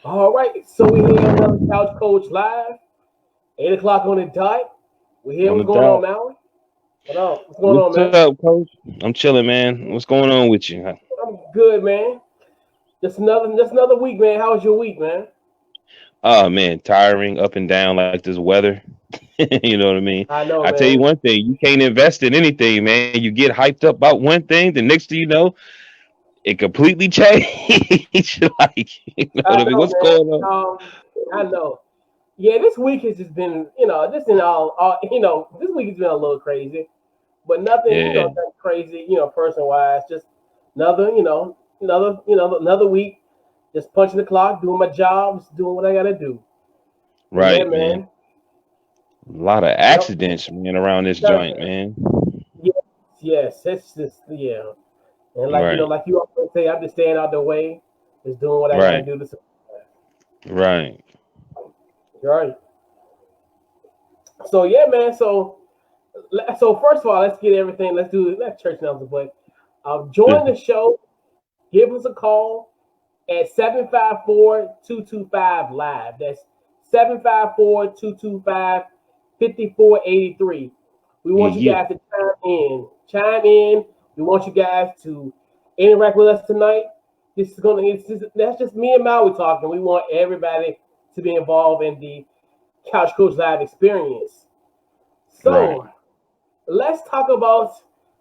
All right, so we here another Couch Coach live, 8 o'clock on the dot. We here. On What's the going on, dot. Maui? What up? What's going on, What's man? up, coach? I'm chilling, man. What's going on with you? I'm good, man. Just another week, man. How was your week, man? Oh man, tiring up and down like this weather. You know what I mean? I know, I tell you man. one thing, you can't invest in anything, man. You get hyped up about one thing, the next thing you know, it completely changed. Like, you know I what I mean? know, What's man. going on? I know. Yeah, this week has just been, just in this week has been a little crazy, but nothing, Yeah, nothing crazy, person wise. Just another week, just punching the clock, doing my job, just doing what I gotta do. But yeah, right, man. man. A lot of Yep. accidents, man, around this That- joint, man. Yes, yes, it's just yeah. And Right, like you always say, I'm just staying out the way, just doing what I gotta right, do to survive. right. Right. So yeah, man. So first of all, let's get everything. Let's do that church numbers, but join the show. Give us a call at 754-225 live. That's 754-225-5483. We Yeah, want you yeah. guys to chime in. Chime in. We want you guys to interact with us tonight. That's just me and Maui talking. We want everybody to be involved in the Couch Coach Live experience. Right. So let's talk about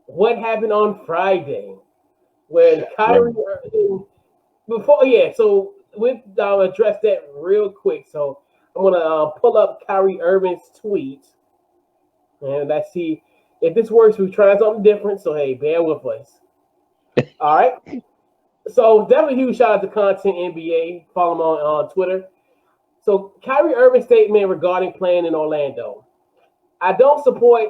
what happened on Friday when Right. Kyrie Irving. Before, yeah, so I'll address that real quick. So I'm gonna pull up Kyrie Irving's tweet, and let's see if this works. We're trying something different, so hey, bear with us. All right. So definitely huge shout out to Content NBA. Follow him on Twitter. So Kyrie Irving's statement regarding playing in Orlando. I don't support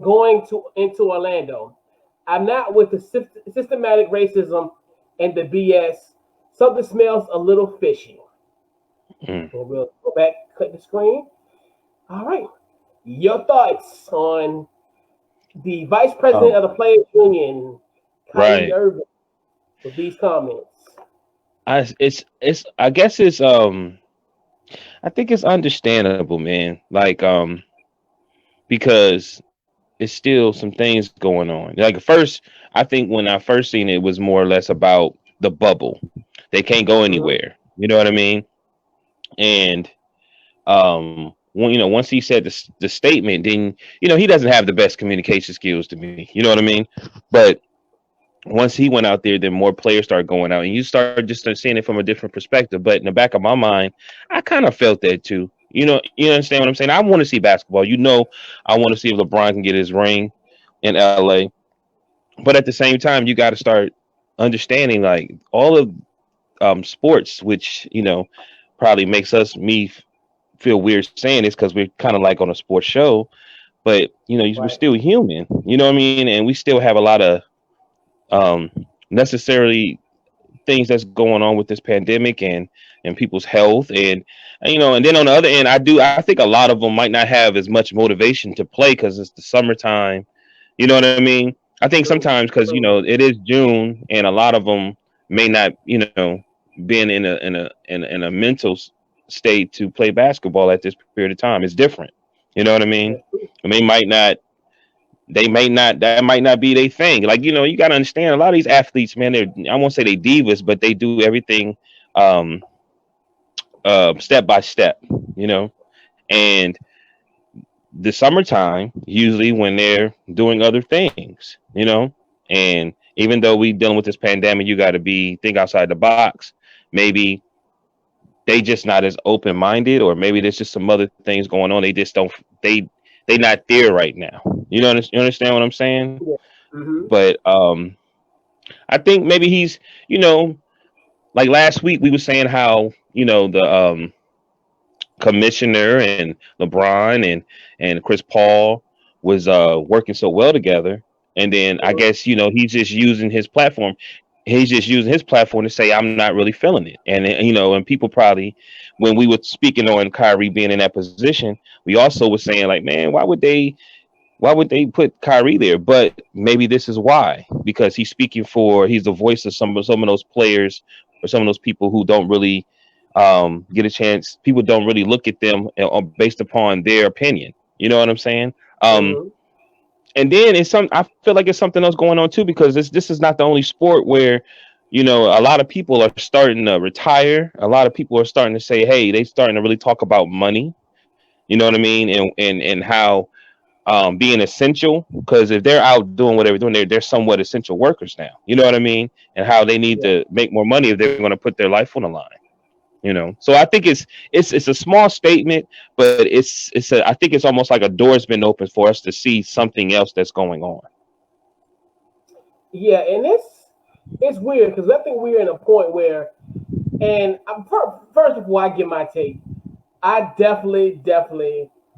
going to into Orlando. I'm not with the systematic racism and the BS. Something smells a little fishy. Mm. And we'll go back, cut the screen. All right. Your thoughts on the vice president Um, of the Players Union, Kyrie right. Irving, with these comments. It's I guess it's I think it's understandable, man. Like because it's still some things going on. Like at first, I think when I first seen it, it was more or less about the bubble. They can't go Mm-hmm. anywhere. You know what I mean? And when once he said the statement, then he doesn't have the best communication skills to me. You know what I mean? But once he went out there, then more players started going out, and you start just seeing it from a different perspective. But in the back of my mind, I kind of felt that too. You understand what I'm saying? I want to see basketball. I want to see if LeBron can get his ring in LA. But at the same time, you got to start understanding like all of sports, which probably makes me feel weird saying this because we're kind of like on a sports show. But we're Right. still human. You know what I mean? And we still have a lot of um, necessarily things that's going on with this pandemic and people's health and then on the other end I think a lot of them might not have as much motivation to play because it's the summertime. You know what I mean? I think True. sometimes because True. it is June and a lot of them may not being in a mental state to play basketball at this period of time. It's different. You know what I mean? That's true. And they may not that might not be their thing. Like, you got to understand a lot of these athletes, man, I won't say they divas, but they do everything um step by step, you know. And the summertime, usually when they're doing other things, and even though we dealing with this pandemic, you got to be think outside the box. Maybe they just not as open minded, or maybe there's just some other things going on. They just don't they not there right now. You understand what I'm saying? Yeah. Mm-hmm. But I think maybe he's, you know, like last week we were saying how, the commissioner and LeBron and Chris Paul was working so well together. And then I Mm-hmm. guess, he's just using his platform. He's just using his platform to say I'm not really feeling it. And people probably, when we were speaking on Kyrie being in that position, we also were saying like, man, why would they put Kyrie there? But maybe this is why, because he's the voice of some of those players or some of those people who don't really. get a chance. People don't really look at them based upon their opinion. You know what I'm saying? Um, Mm-hmm. and then it's some. I feel like it's something else going on too, because this is not the only sport where, a lot of people are starting to retire. A lot of people are starting to say, hey, they starting to really talk about money. You know what I mean? And how being essential, because if they're out doing whatever they're doing, they're somewhat essential workers now. You know what I mean? And how they need Yeah. to make more money if they're going to put their life on the line. So I think it's a small statement, but I think it's almost like a door's been opened for us to see something else that's going on. Yeah, and it's weird because I think we're in a point where, and first before I give my take, I definitely,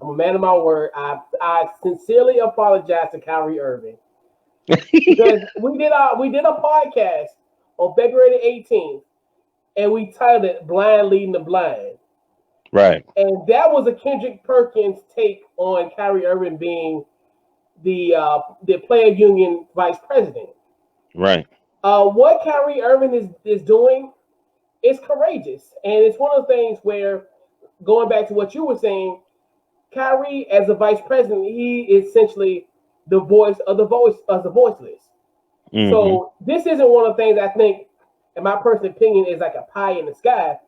I'm a man of my word. I sincerely apologize to Kyrie Irving because we did a podcast on February 18th, and we titled it "Blind Leading the Blind," Right. and that was a Kendrick Perkins take on Kyrie Irving being the player union vice president. Right. What Kyrie Irving is doing is courageous, and it's one of the things where, going back to what you were saying, Kyrie as a vice president, he is essentially the voice of the voiceless. Mm-hmm. So this isn't one of the things I think, in my personal opinion, is like a pie in the sky.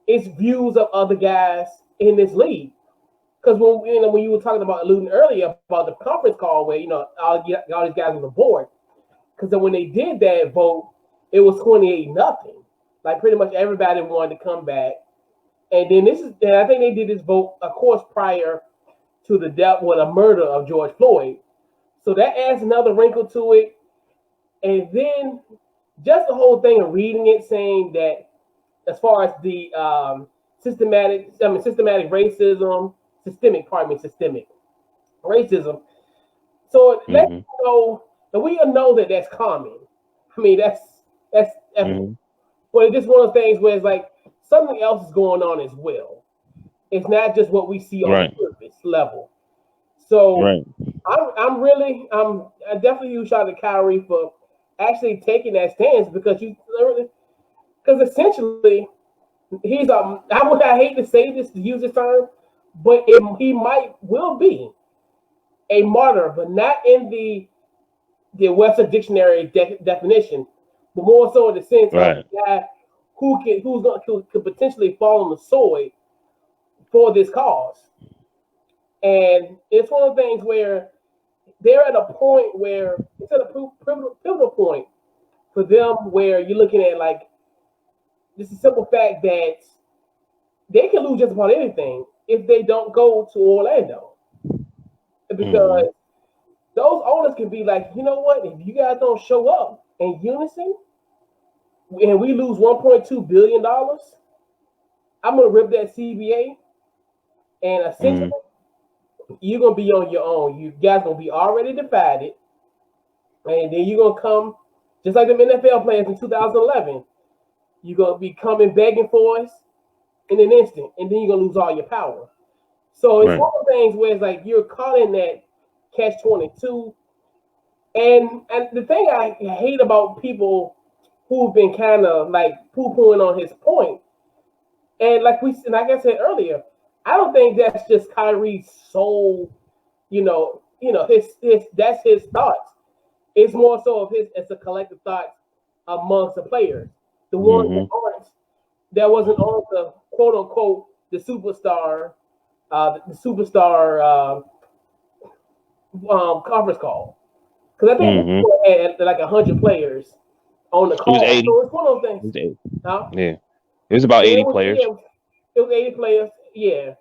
It's views of other guys in this league. Because when you were talking about alluding earlier about the conference call where all these guys on the board, because then when they did that vote, it was 28-0. Like pretty much everybody wanted to come back. And then I think they did this vote, of course, prior to the death or the murder of George Floyd. So that adds another wrinkle to it. And then just the whole thing of reading it, saying that as far as the systematic racism, systemic racism. So it lets Mm-hmm. you know, and we all know that that's common. I mean, that's Mm-hmm. but it's just one of the things where it's like something else is going on as well. It's not just what we see on the Right. surface level. So Right. I definitely use shout out to Kyrie for actually taking that stance because essentially I hate to say this to use this term, but he will be a martyr, but not in the Webster Dictionary definition, but more so in the sense of Right. a guy who could potentially fall on the sword for this cause. And it's one of the things where they're at a point where it's at a pivotal point for them where you're looking at like just a simple fact that they can lose just about anything if they don't go to Orlando. Mm-hmm. Because those owners can be like, you know what, if you guys don't show up in unison and we lose $1.2 billion, I'm gonna rip that CBA and essentially Mm-hmm. you're gonna be on your own. You guys gonna be already divided, and then you're gonna come just like the NFL players in 2011. You're gonna be coming begging for us in an instant, and then you're gonna lose all your power. So it's Right. one of the things where it's like you're caught in that catch-22. And the thing I hate about people who've been kind of like poo-pooing on his point, and like I said earlier, I don't think that's just Kyrie's sole, his that's his thoughts. It's more so of his it's a collective thought amongst the players, the ones Mm-hmm. that wasn't on the quote unquote the superstar, the superstar conference call. Because I think Mm-hmm. we had like 100 players on the It was call, 80. so it's one of those It things. was 80. Huh? Yeah. It was about Yeah, 80 players. it was 80 players. Yeah. It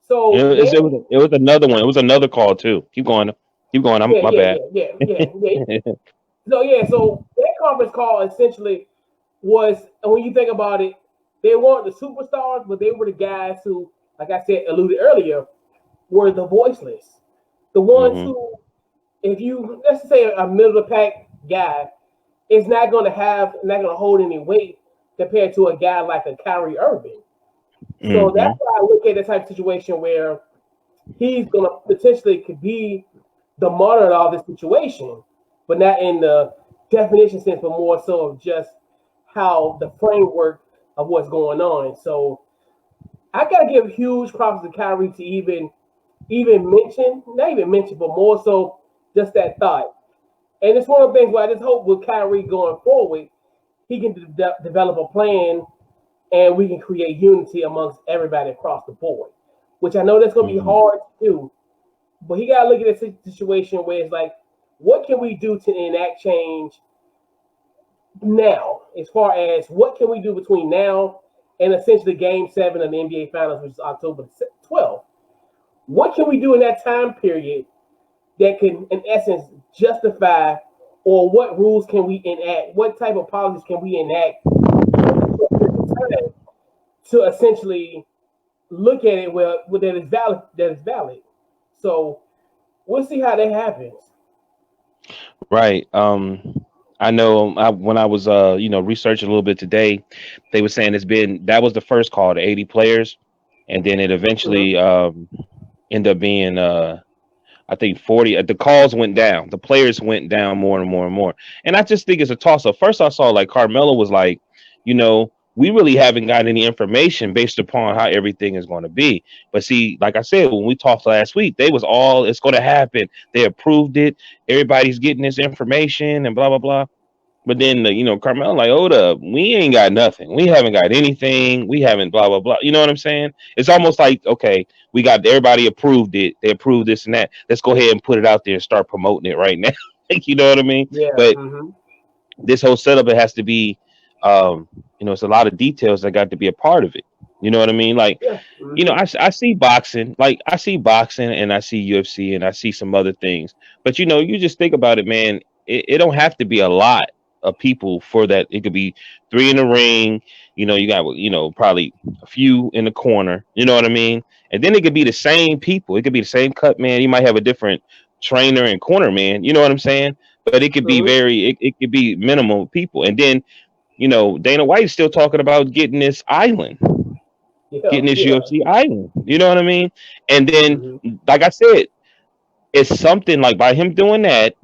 So was, it was it was another one. It was another call too. Keep going. Keep going. I'm yeah, my yeah, bad. yeah, yeah, yeah, yeah. So that conference call essentially was, and when you think about it, they weren't the superstars, but they were the guys who, like I said, alluded earlier, were the voiceless, the ones Mm-hmm. who, if you let's say a middle of the pack guy, is not going to hold any weight compared to a guy like a Kyrie Irving. So that's Mm-hmm. why I look at the type of situation where he's going to potentially could be the martyr of all this situation, but not in the definition sense, but more so of just how the framework of what's going on. So I gotta give huge props to Kyrie to even mention, not even mention, but more so just that thought. And it's one of the things where I just hope with Kyrie going forward, he can develop a plan and we can create unity amongst everybody across the board, which I know that's going to be hard to do. But he got to look at a situation where it's like, what can we do to enact change now? As far as what can we do between now and essentially Game 7 of the NBA Finals, which is October 12th. What can we do in that time period that can, in essence, justify, or what rules can we enact? What type of policies can we enact to essentially look at it where that is valid? That is valid. So we'll see how that happens. Right. I know when I was researching a little bit today, they were saying that was the first call to 80 players, and then it eventually ended up being I think 40. The calls went down, the players went down more and more and more, and I just think it's a toss up. First, I saw like Carmelo was like, we really haven't got any information based upon how everything is going to be. But see, like I said, when we talked last week, they was all, it's going to happen. They approved it. Everybody's getting this information and blah, blah, blah. But then, Carmelo like, hold up, we ain't got nothing. We haven't got anything. We haven't blah, blah, blah. You know what I'm saying? It's almost like, okay, we got, everybody approved it. They approved this and that. Let's go ahead and put it out there and start promoting it right now. You know what I mean? Yeah. But this whole setup, it has to be, it's a lot of details that got to be a part of it. You know what I mean? Like, I see boxing, and I see UFC, and I see some other things. But, you just think about it, man. It don't have to be a lot of people for that. It could be 3 in the ring. You got, probably a few in the corner. You know what I mean? And then it could be the same people. It could be the same cut man. You might have a different trainer and corner man. You know what I'm saying? But it could be it could be minimal people. And then, Dana White's still talking about getting this island, UFC island. You know what I mean? And then, like I said, it's something like by him doing that,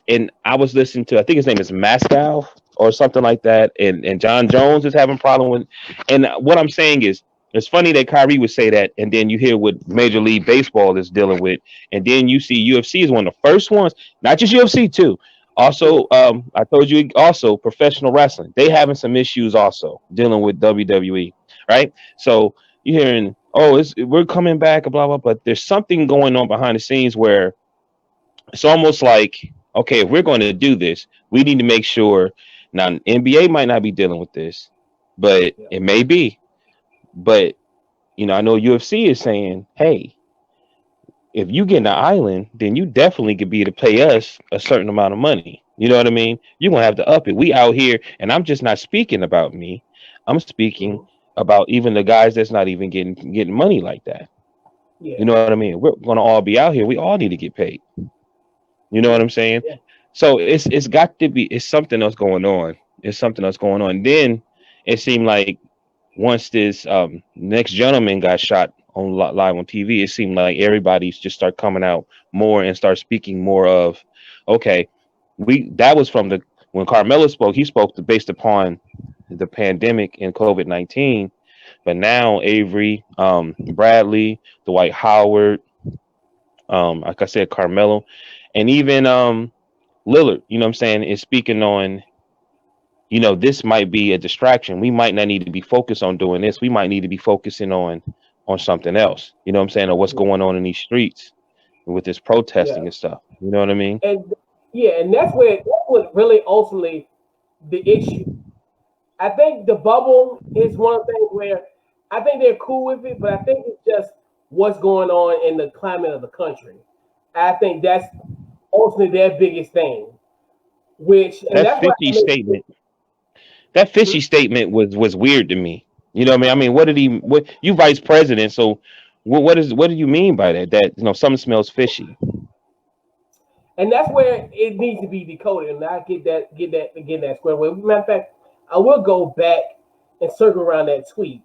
and I was listening to, I think his name is Mascow or something like that. And John Jones is having a problem with, and what I'm saying is, it's funny that Kyrie would say that, and then you hear what Major League Baseball is dealing with, and then you see UFC is one of the first ones, not just UFC too. Also, I told you also professional wrestling. They having some issues also dealing with WWE, right? So you're hearing, we're coming back, blah, blah, but there's something going on behind the scenes where it's almost like, okay, if we're going to do this, we need to make sure. Now, NBA might not be dealing with this, but it may be. But, I know UFC is saying, hey, if you get an island, then you definitely could be to pay us a certain amount of money. You know what I mean? You're going to have to up it. We out here, and I'm just not speaking about me. I'm speaking about even the guys that's not even getting money like that. Yeah. You know what I mean? We're going to all be out here. We all need to get paid. You know what I'm saying? Yeah. So it's got to be, it's something else going on. It's something else going on. Then it seemed like once this next gentleman got shot on live on TV, it seemed like everybody's just start coming out more and start speaking more of, okay, that was from when Carmelo spoke, he spoke based upon the pandemic and COVID-19, but now Avery, Bradley, Dwight Howard, like I said, Carmelo, and even Lillard, you know what I'm saying, is speaking on, this might be a distraction. We might not need to be focused on doing this. We might need to be focusing on something else, you know what I'm saying, or what's going on in these streets with this protesting and stuff. You know what I mean? And that's what really ultimately the issue. I think the bubble is one of the things where I think they're cool with it, but I think it's just what's going on in the climate of the country. I think that's ultimately their biggest thing. That fishy statement was weird to me. You know what I mean? What you vice president, so what do you mean by that? That something smells fishy. And that's where it needs to be decoded. And I get that square away. Matter of fact, I will go back and circle around that tweet.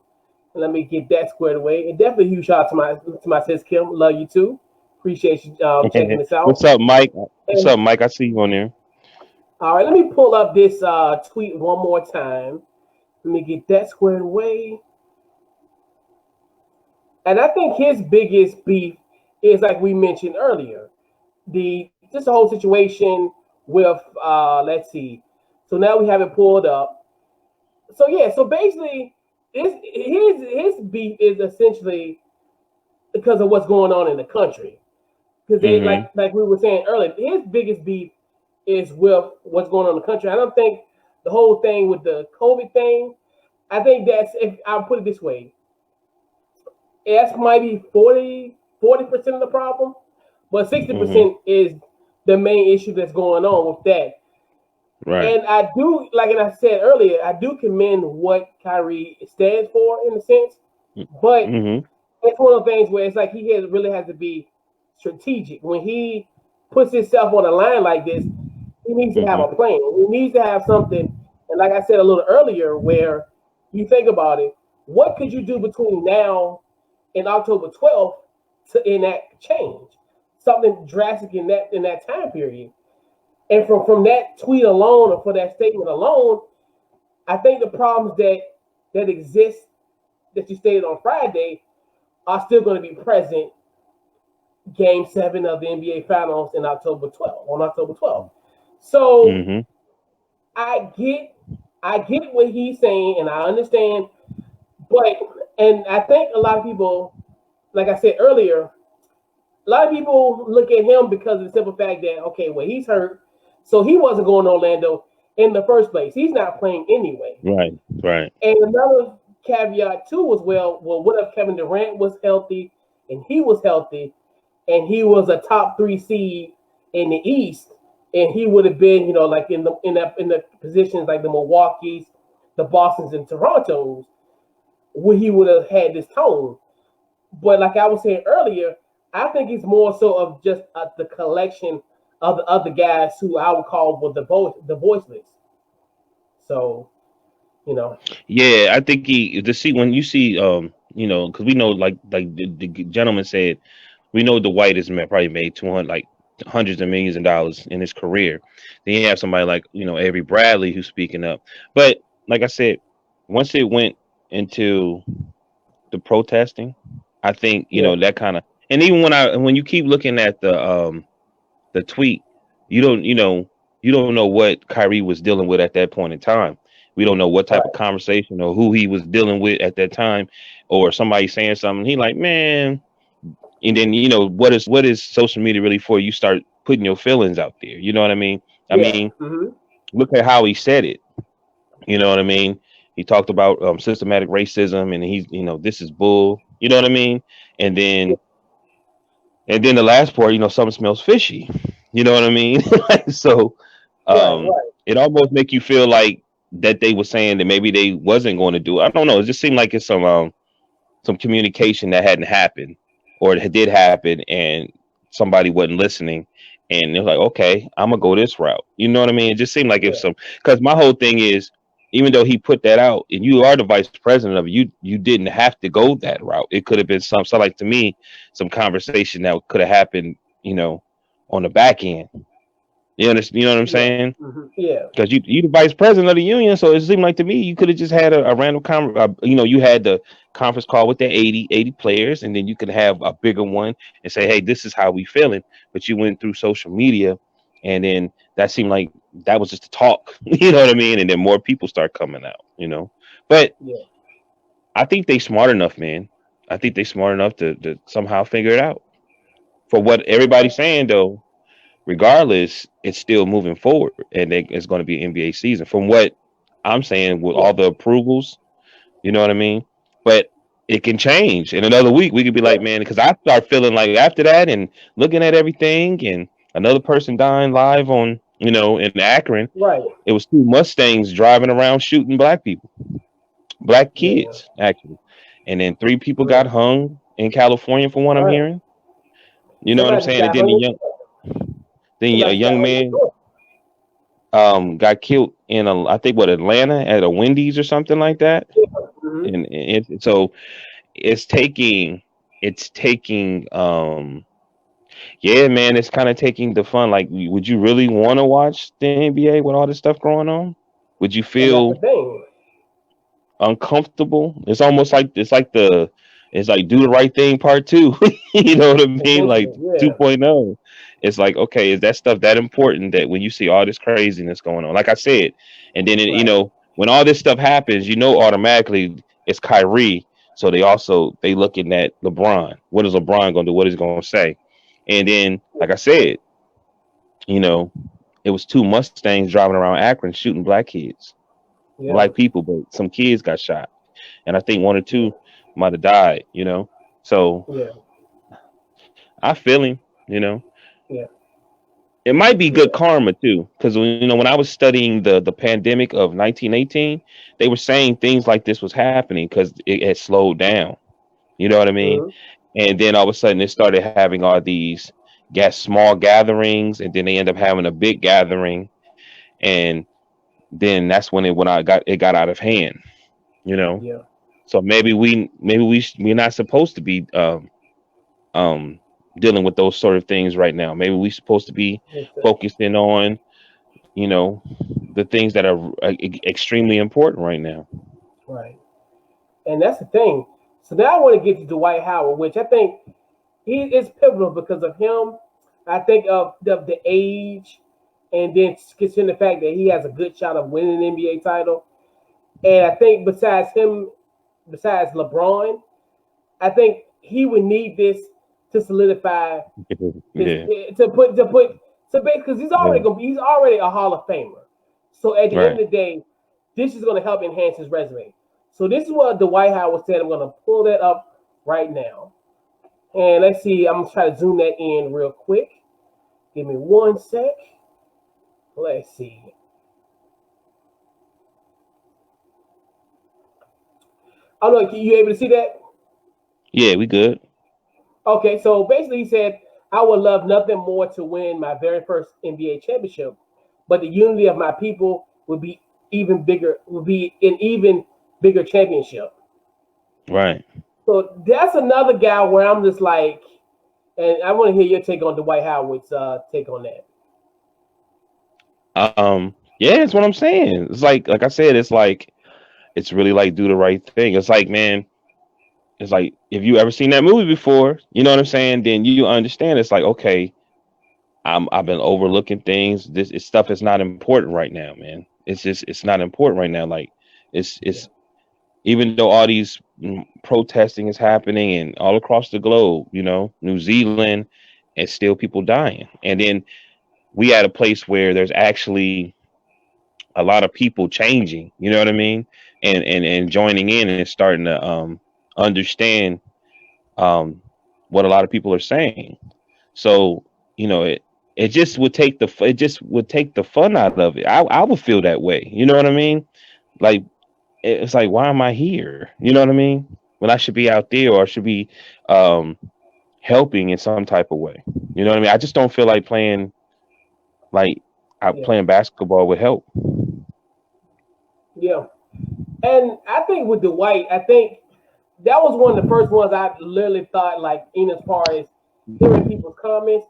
And let me get that squared away. And definitely a huge shout out to my sis Kim. Love you too. Appreciate you checking this out. What's up, Mike? I see you on there. All right, let me pull up this tweet one more time. Let me get that squared away. And I think his biggest beef is like we mentioned earlier, the just the whole situation with let's see. So now we have it pulled up. So yeah, so basically his beef is essentially because of what's going on in the country. Because they Mm-hmm. like we were saying earlier, his biggest beef is with what's going on in the country. I don't think the whole thing with the COVID thing. I think that's if I'll put it this way, that's might be 40% of the problem, but 60% Mm-hmm. is the main issue that's going on with that. Right. And I do, like I said earlier, I do commend what Kyrie stands for in a sense, but Mm-hmm. it's one of the things where it's like really has to be strategic. When he puts himself on a line like this, he needs to have Mm-hmm. a plan. He needs to have something. And like I said a little earlier, where you think about it, what could you do between now and October 12th to enact change? Something drastic in that time period. And from that tweet alone or for that statement alone, I think the problems that exist that you stated on Friday are still going to be present game 7 of the NBA Finals in October 12th. So Mm-hmm. I get I get what he's saying and I understand, but and I think a lot of people, like I said earlier, a lot of people look at him because of the simple fact that okay, well he's hurt, so he wasn't going to Orlando in the first place. He's not playing anyway. Right. Right. And another caveat too was well, what if Kevin Durant was healthy and he was healthy and he was a top 3 seed in the East, and he would have been, like in the positions like the Milwaukee's, the Boston's, and Toronto's, where he would have had this tone. But like I was saying earlier, I think it's more so of just the collection of the other guys who I would call the voiceless. So you know, Yeah, I think he to see when you see because we know like the gentleman said, we know Dwight has probably made 200 like hundreds of millions of dollars in his career. Then you have somebody like Avery Bradley who's speaking up. But like I said, once it went into the protesting, I think yeah, that kind of, and even when you keep looking at the tweet, you don't you know you don't know what Kyrie was dealing with at that point in time. We don't know what type of right, conversation or who he was dealing with at that time, or somebody saying something. He like, man, and then what is social media really for? You start putting your feelings out there. You know what I mean? I yeah, mean, look at how he said it. You know what I mean? He talked about systematic racism, and he's this is bull. You know what I mean? And yeah, then the last part, something smells fishy. You know what I mean? So right, um, right, it almost make you feel like that they were saying that maybe they wasn't going to do it. I don't know. It just seemed like it's some communication that hadn't happened, or it did happen, and somebody wasn't listening, and they're like, okay, I'm gonna go this route. You know what I mean? It just seemed like yeah, because my whole thing is, even though he put that out and you are the vice president of it, you didn't have to go that route. It could have been so like to me, some conversation that could have happened, on the back end. You understand? You know what I'm yeah, saying? yeah, Because you the vice president of the union, so it seemed like to me you could have just had a random you had the conference call with the 80 players, and then you could have a bigger one and say, hey, this is how we feeling. But you went through social media, and then that seemed like that was just a talk. You know what I mean? And then more people start coming out. But yeah, I think they smart enough, man. I think they smart enough to somehow figure it out. For what everybody's saying though, regardless, it's still moving forward, and it's going to be an NBA season. From what I'm saying, with yeah, all the approvals, you know what I mean. But it can change in another week. We could be yeah, like, man, because I start feeling like after that, and looking at everything, and another person dying live on, in Akron. right, It was 2 Mustangs driving around shooting black people, black yeah, kids actually, and then 3 people got yeah, hung in California, from what I'm right. hearing. You know what I'm Somebody just saying? And got then hung. a Somebody just got young hung in man Georgia. got killed in I think what, Atlanta, at a Wendy's or something like that. Mm-hmm. And so it's taking yeah, man, it's kind of taking the fun. Like, would you really want to watch the NBA with all this stuff going on? Would you And that's the feel thing. uncomfortable. It's like do the right thing part two. You know what I mean? Like Essentially, yeah, 2.0. It's like, okay, is that stuff that important that when you see all this craziness going on, like I said, and then right, when all this stuff happens, automatically it's Kyrie. So they looking at LeBron. What is LeBron gonna do? What is he gonna say? And then, like I said, you know, it was two Mustangs driving around Akron shooting yeah, black people, but some kids got shot, and I think one or yeah, two might have died. So yeah, I feel him. You know, yeah, it might be good yeah. karma too, because when I was studying the pandemic of 1918, they were saying things like this was happening because it had slowed down. You know what I mean? Mm-hmm. And then all of a sudden, it started having all these small gatherings, and then they end up having a big gathering, and then that's when it got out of hand. You know, Yeah, so we're not supposed to be um dealing with those sort of things right now. Maybe we're supposed to be it's, focusing on the things that are extremely important right now. right. And that's the thing. So now I want to get to Dwight Howard, which I think he is pivotal because of him. I think of the age, and then considering the fact that he has a good shot of winning an NBA title. And I think besides him, besides LeBron, I think he would need this to solidify his Yeah, to put so basically because yeah, he's already a Hall of Famer. So at the end right. of the day, this is going to help enhance his resume. So this is what Dwight Howard said. I'm going to pull that up right now, and let's see. I'm going to try to zoom that in real quick. Give me one sec. Let's see. Oh no, you able to see that? Yeah, we good. Okay, so basically he said, I would love nothing more to win my very first NBA championship, but the unity of my people would be an even bigger championship. Right. So that's another guy where I'm just like, and I want to hear your take on Dwight Howard's take on that. Yeah, that's what I'm saying. It's like I said, it's really like do the right thing. It's like, man, it's like if you ever seen that movie before, you know what I'm saying, then you understand it's like, okay, I've been overlooking things. Stuff is not important right now, man. It's not important right now. Like Yeah, it's even though all these protesting is happening and all across the globe, New Zealand, and still people dying. And then we at a place where there's actually a lot of people changing, you know what I mean? And joining in and starting to understand um what a lot of people are saying. So, it just would take the fun out of it. I would feel that way. You know what I mean? Like it's like, why am I here? You know what I mean? When I should be out there, or I should be um helping in some type of way. You know what I mean? I just don't feel like like yeah, playing basketball would help. yeah. And I think with Dwight, I think that was one of the first ones I literally thought like in as far as hearing people's comments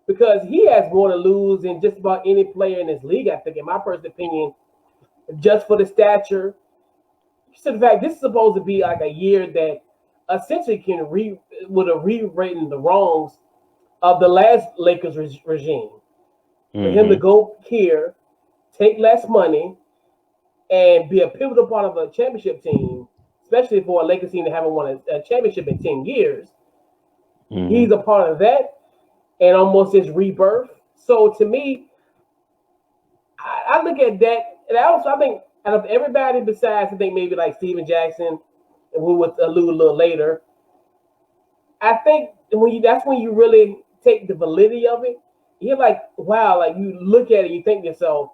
because he has more to lose than just about any player in this league. I think, in my personal opinion, just for the stature, to the fact this is supposed to be like a year that essentially would have rewritten the wrongs of the last Lakers regime. For him to Hmm. go here, take less money, and be a pivotal part of a championship team, especially for a Lakers team that haven't won a championship in 10 years, Hmm. he's a part of that and almost his rebirth. So to me, I look at that, and I think out of everybody besides, I think maybe like Steven Jackson, and we would allude a little later, I think that's when you really take the validity of it. You're like, wow, like you look at it, you think to yourself,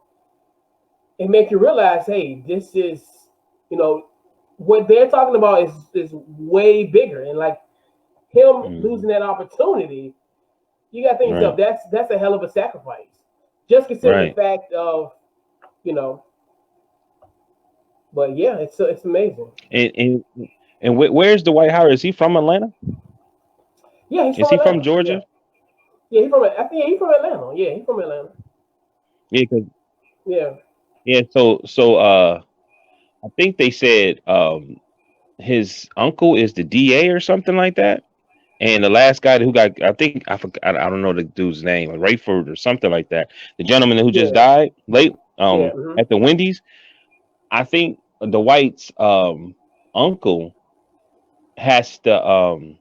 it makes you realize, hey, this is, you know, what they're talking about is way bigger. And like him Hmm. losing that opportunity, you got to think yourself, Right. that's a hell of a sacrifice. Just considering the Right. fact of, you know, but yeah, it's amazing. And where's the White Howard? Is he from Atlanta? Yeah, he's Is from he from Atlanta. Yeah, Georgia? yeah, I think yeah, he's from Atlanta. Yeah, he's from Atlanta. Yeah, 'cause- Yeah, yeah. So I think they said his uncle is the DA or something like that. And the last guy who got, I think I forgot, I don't know the dude's name, Rayford or something like that. The gentleman who just Yeah, died late yeah, at the Wendy's. I think the White's uncle has to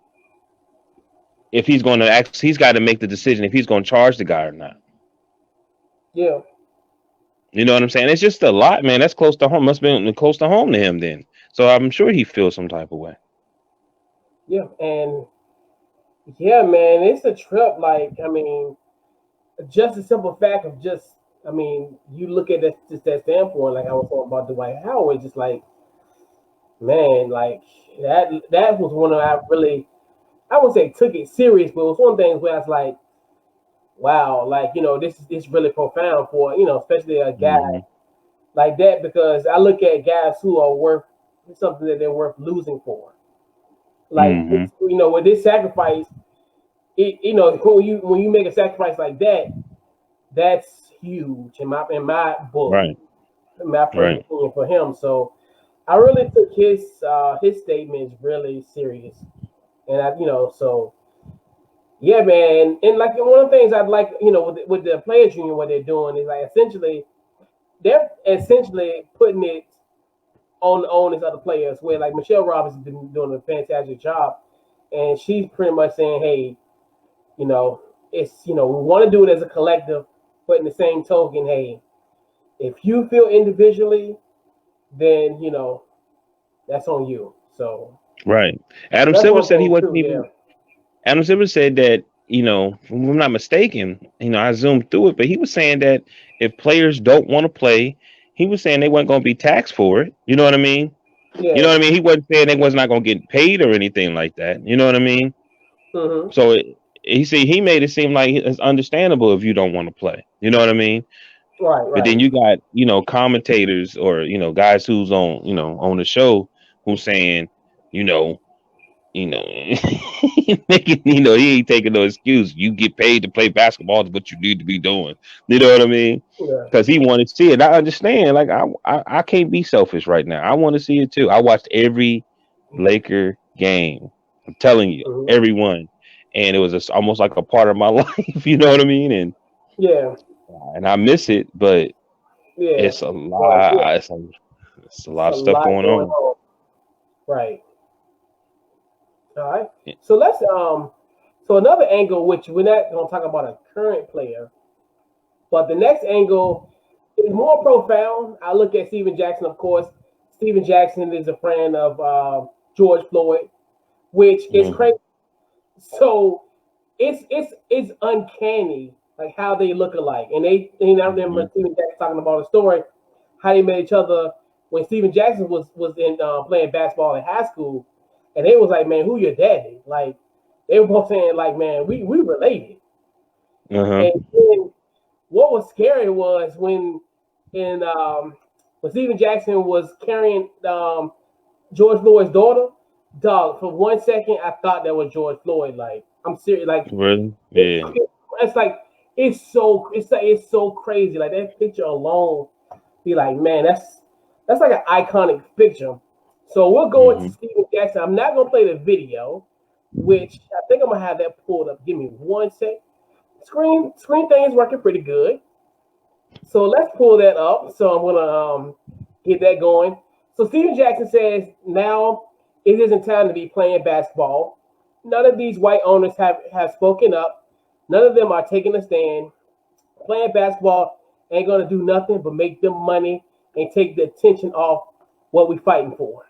if he's going to act, he's got to make the decision if he's going to charge the guy or not. yeah, You know what I'm saying? It's just a lot, man. That's close to home. Must have been close to home to him then. So I'm sure he feels some type of way. yeah, and yeah, man, it's a trip. Like, I mean, just a simple fact of just, I mean, you look at that just that standpoint, like I was talking about Dwight Howard, just like, man, like that was one of I really, I would say took it serious, but it was one of the things where I was like, wow, like this is really profound for especially a guy Hmm. like that because I look at guys who are worth something that they're worth losing for. Like Hmm. with this sacrifice, when you make a sacrifice like that, that's huge in my book, Right. in my personal Right. opinion for him. So I really took his statements really serious, and so yeah, man. And like one of the things I'd like with the players union, what they're doing is like they're essentially putting it on these other players. Where like Michelle Roberts has been doing a fantastic job, and she's pretty much saying, hey, you know, we want to do it as a collective, but in the same token, hey, if you feel individually, then that's on you. So Right. Adam that's Silver one said he thing wasn't too. Yeah. even. Adam Silver said that, if I'm not mistaken, I zoomed through it, but he was saying that if players don't want to play, he was saying they weren't going to be taxed for it. You know what I mean? You know Yeah. what I mean? He wasn't saying they was not going to get paid or anything like that. You know what I mean? Mm-hmm. So he made it seem like it's understandable if you don't want to play. You know what I mean? Right. But Right. then you got, commentators or, guys who's on the show who's saying, you know, you know, making, he ain't taking no excuse. You get paid to play basketball is what you need to be doing. You know what I mean? Yeah. Because he wanted to see it. I understand. Like I can't be selfish right now. I want to see it too. I watched every Laker game. I'm telling you, Mm-hmm. everyone, and it was just almost like a part of my life. You know what I mean? Yeah. And I miss it, but Yeah. it's a Well, yeah. lot. It's a It's lot a of stuff lot going going on. on. Right. All right. So let's so another angle, which we're not going to talk about a current player, but the next angle is more profound. I look at Steven Jackson, of course. Steven Jackson is a friend of George Floyd, which is Hmm. crazy. So it's uncanny like how they look alike. And I remember Hmm. Steven Jackson talking about a story how they met each other when Steven Jackson was in playing basketball in high school, and they was like, man, who your daddy? Like they were both saying like, man, we related. Uh-huh. And then what was scary was in when Steven Jackson was carrying George Floyd's daughter, dog. For 1 second, I thought that was George Floyd. Like I'm serious. Like Really? it's Yeah. it's like it's so crazy. Like that picture alone, be like, man, that's like an iconic picture. So we'll go into Hmm. Steven Jackson. I'm not gonna play the video, which I think I'm gonna have that pulled up. Give me 1 sec. Screen thing is working pretty good. So let's pull that up. So I'm gonna get that going. So Steven Jackson says now it isn't time to be playing basketball. None of these white owners have spoken up. None of them are taking a stand. Playing basketball ain't gonna do nothing but make them money and take the attention off what we fighting for.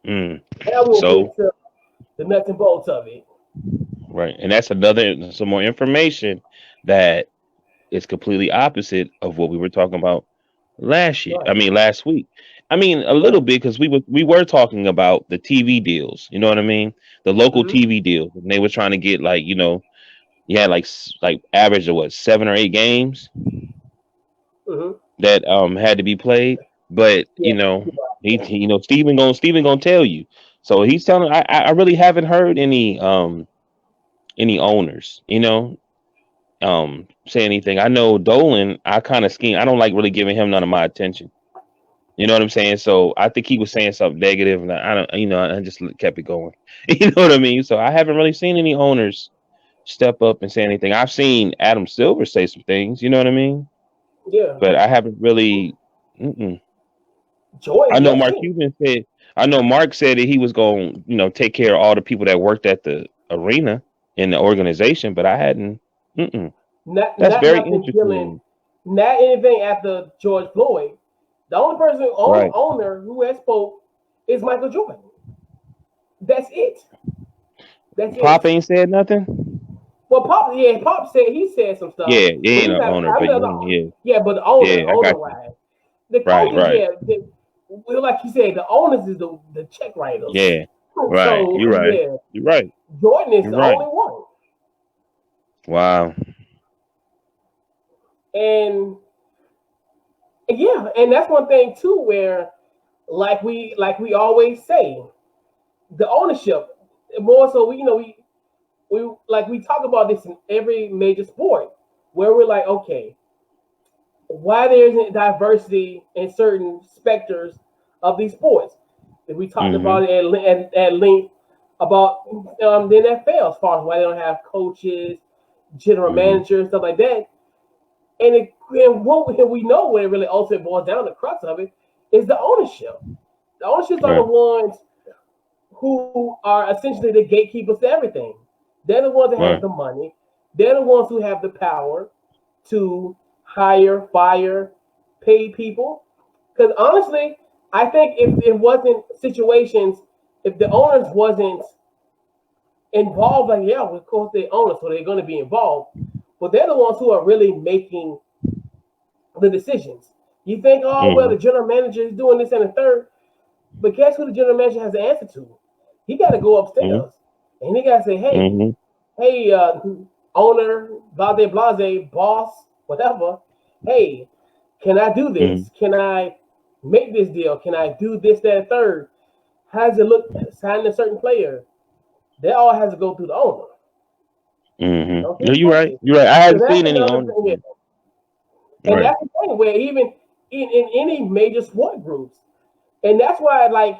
Mm. Now we'll get So, into the nuts and bolts of it. right. And that's some more information that is completely opposite of what we were talking about last year. Right, I mean, last week. I mean, a little right. bit because we were talking about the TV deals. You know what I mean? The local Mm-hmm, TV deals. And they were trying to get like, you had like average of what 7 or 8 games mm-hmm. that had to be played. But Yeah, Steven gonna tell you. So he's telling. I really haven't heard any owners. Say anything. I know Dolan. I kind of scheme. I don't like really giving him none of my attention. You know what I'm saying? So I think he was saying something negative, and I don't, I just kept it going. You know what I mean? So I haven't really seen any owners step up and say anything. I've seen Adam Silver say some things. You know what I mean? Yeah, But I haven't really. Mm-mm. I Jordan, know that's Mark it. Cuban said. I know Mark said that he was going, take care of all the people that worked at the arena in the organization, but I hadn't. Mm-mm. That's Not very nothing interesting to killing, me. not anything after George Floyd. The only person, only Right. owner who has spoke is Michael Jordan. That's it. That's Pop it. ain't said nothing. Well, Pop, yeah, Pop said he said some stuff, Yeah, he but ain't he's an not. owner, I but mean, yeah, yeah, but the yeah, I owner got you. wise, the Right, coaches, right. yeah, well, like you said, the owners is the check writers. Yeah, right. So You're right. yeah, You're right. Jordan is You're the right. only one, Wow. and yeah, and that's one thing too, where like we always say, the ownership more so. We like we talk about this in every major sport, where we're like, okay, why there isn't diversity in certain specters of these sports. If we talked Mm-hmm. about it at length about the NFL, as far as why they don't have coaches, general Mm-hmm. managers, stuff like that. And what we know what it really ultimately boils down, the crux of it, is the ownership. The ownerships are the Right. ones who are essentially the gatekeepers to everything. They're the ones that have Right. the money. They're the ones who have the power to hire, fire, pay people. Because honestly, I think if it wasn't situations, if the owners wasn't involved, like yeah, of course they own it, so they're going to be involved. But they're the ones who are really making the decisions. You think, oh well, Mm-hmm. the general manager is doing this and the third, but guess who the general manager has to answer to? He got to go Mm-hmm. upstairs and he got to say, hey, Mm-hmm. hey, owner, blase, blase, boss, whatever. Hey, can I do Mm-hmm. this? Can I make this deal? Can I do this, that, and third? How does it look signing a certain player? That all has to go through the owner. Mm-hmm. Don't No, get it you're right. twisted. You're right. I So hadn't that's seen any another owners. thing. Yeah. And Right. that's the thing where even in any major sport groups, and that's why like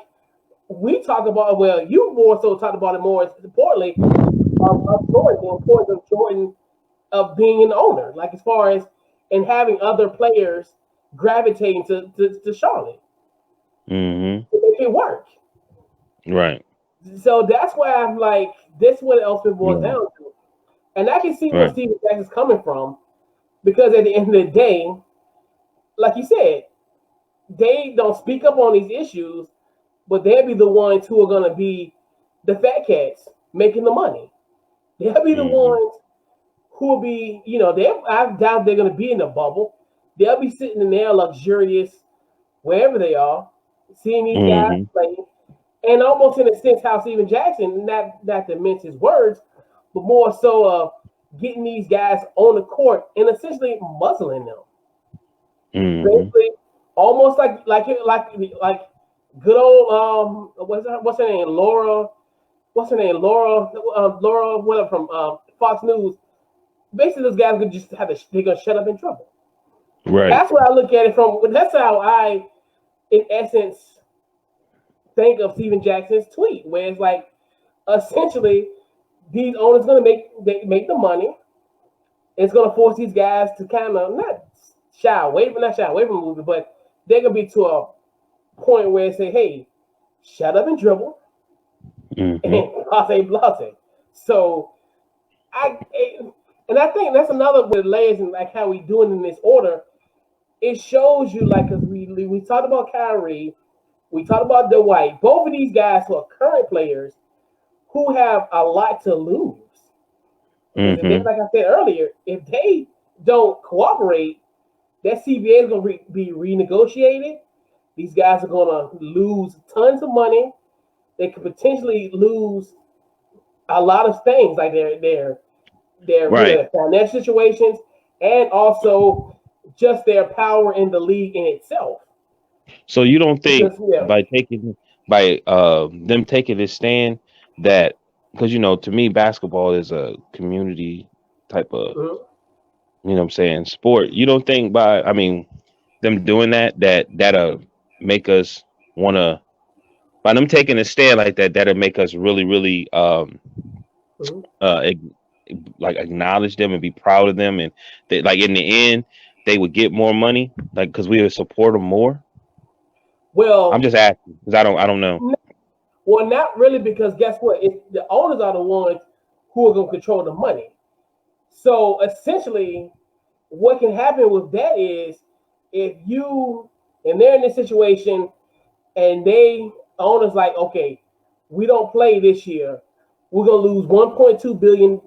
we talk about, well, you more so talked about it more importantly of Jordan, the importance of Jordan of being an owner, like as far as and having other players gravitating to Charlotte Mm-hmm. to make it work. Right. So that's why I'm like, this what else it boils Yeah. down to. And I can see where Right. Steven Jackson's coming from because at the end of the day, like you said, they don't speak up on these issues, but they'll be the ones who are going to be the fat cats making the money. They'll be the Mm-hmm. ones who will be, I doubt they're going to be in the bubble. They'll be sitting in there luxurious wherever they are, seeing these guys Mm-hmm. play, and almost in a sense how Steven Jackson, not to mince his words, but more so getting these guys on the court and essentially muzzling them. Mm-hmm. Basically, almost like good old what's her name, Laura, what's her name, Laura, whatever from Fox News. Basically, those guys could just they're gonna shut up in trouble. Right. That's what I look at it from. That's how I, in essence, think of Steven Jackson's tweet, where it's like essentially these owners gonna make the money. It's gonna force these guys to kind of not shy away from moving, but they're gonna be to a point where they say, "Hey, shut up and dribble," Mm-hmm. and blase. So I and I think that's another with layers and like how we doing in this order. It shows you like because we talked about Kyrie, we talked about Dwight, both of these guys who are current players who have a lot to lose. Because if they, Mm-hmm. like I said earlier, if they don't cooperate, that CBA is going to be renegotiated. These guys are going to lose tons of money. They could potentially lose a lot of things, like Right. their financial situations, and also just their power in the league in itself. So you don't think Because yeah, by them taking this stand that because to me basketball is a community type of mhm. sport. You don't think by them doing that make us want to, by them taking a stand like that, that'll make us really, really Mhm. ag- like acknowledge them and be proud of them, and that like in the end they would get more money, like because we would support them more. I'm Well, just asking because I don't know. well, not really, because guess what? The owners are the ones who are going to control the money. So essentially, what can happen with that is if you and they're in this situation and they owners like, okay, we don't play this year, we're gonna lose $1.2 billion.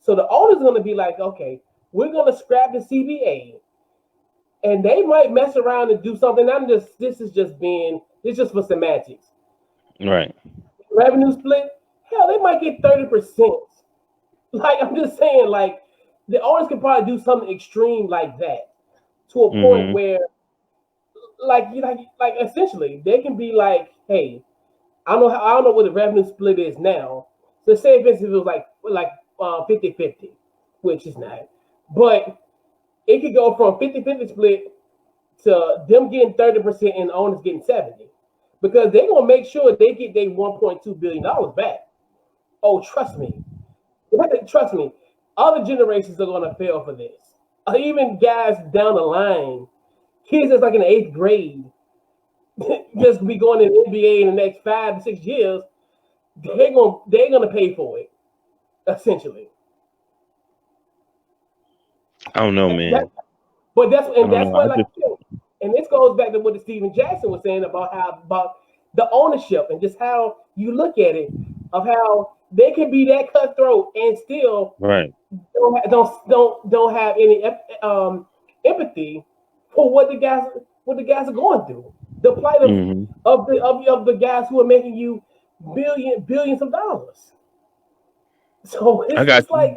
So the owner's gonna be like, okay, we're gonna scrap the CBA, and they might mess around and do something. This is just for semantics. Right. Revenue split, hell, they might get 30%. Like I'm just saying, like the owners can probably do something extreme like that to a point Mm-hmm. where, like essentially, they can be like, hey, I don't know what the revenue split is now. So say for instance it was like 50-50, which is not. But it could go from 50-50 split to them getting 30% and the owners getting 70. Because they're gonna make sure they get their $1.2 billion back. Oh, trust me. Trust me. Other generations are gonna fail for this. Even guys down the line, kids that's like in the eighth grade, just be going in the NBA in the next 5 to 6 years, they're gonna pay for it, essentially. I don't know, That, man. but I don't that's know. what I like, just and this goes back to what the Steven Jackson was saying about the ownership and just how you look at it, of how they can be that cutthroat and still right. don't have any empathy for what the guys are going through. The plight Hmm. of the guys who are making you billions of dollars. So I got it's you. like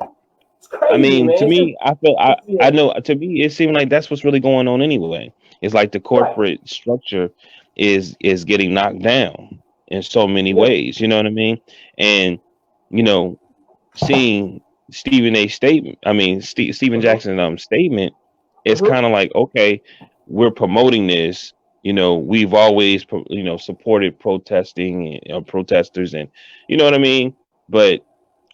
it's I crazy, mean, man. to It's just me, I feel I yeah, know to me it seemed like that's what's really going on anyway. It's like the right. corporate structure is getting knocked down in so many Yeah. ways. You know what I mean? And you know, seeing Stephen A. statement, I mean Stephen Uh-huh. Jackson statement, it's Uh-huh. kind of like okay, we're promoting this. We've always supported protesting and protesters, and you know what I mean. But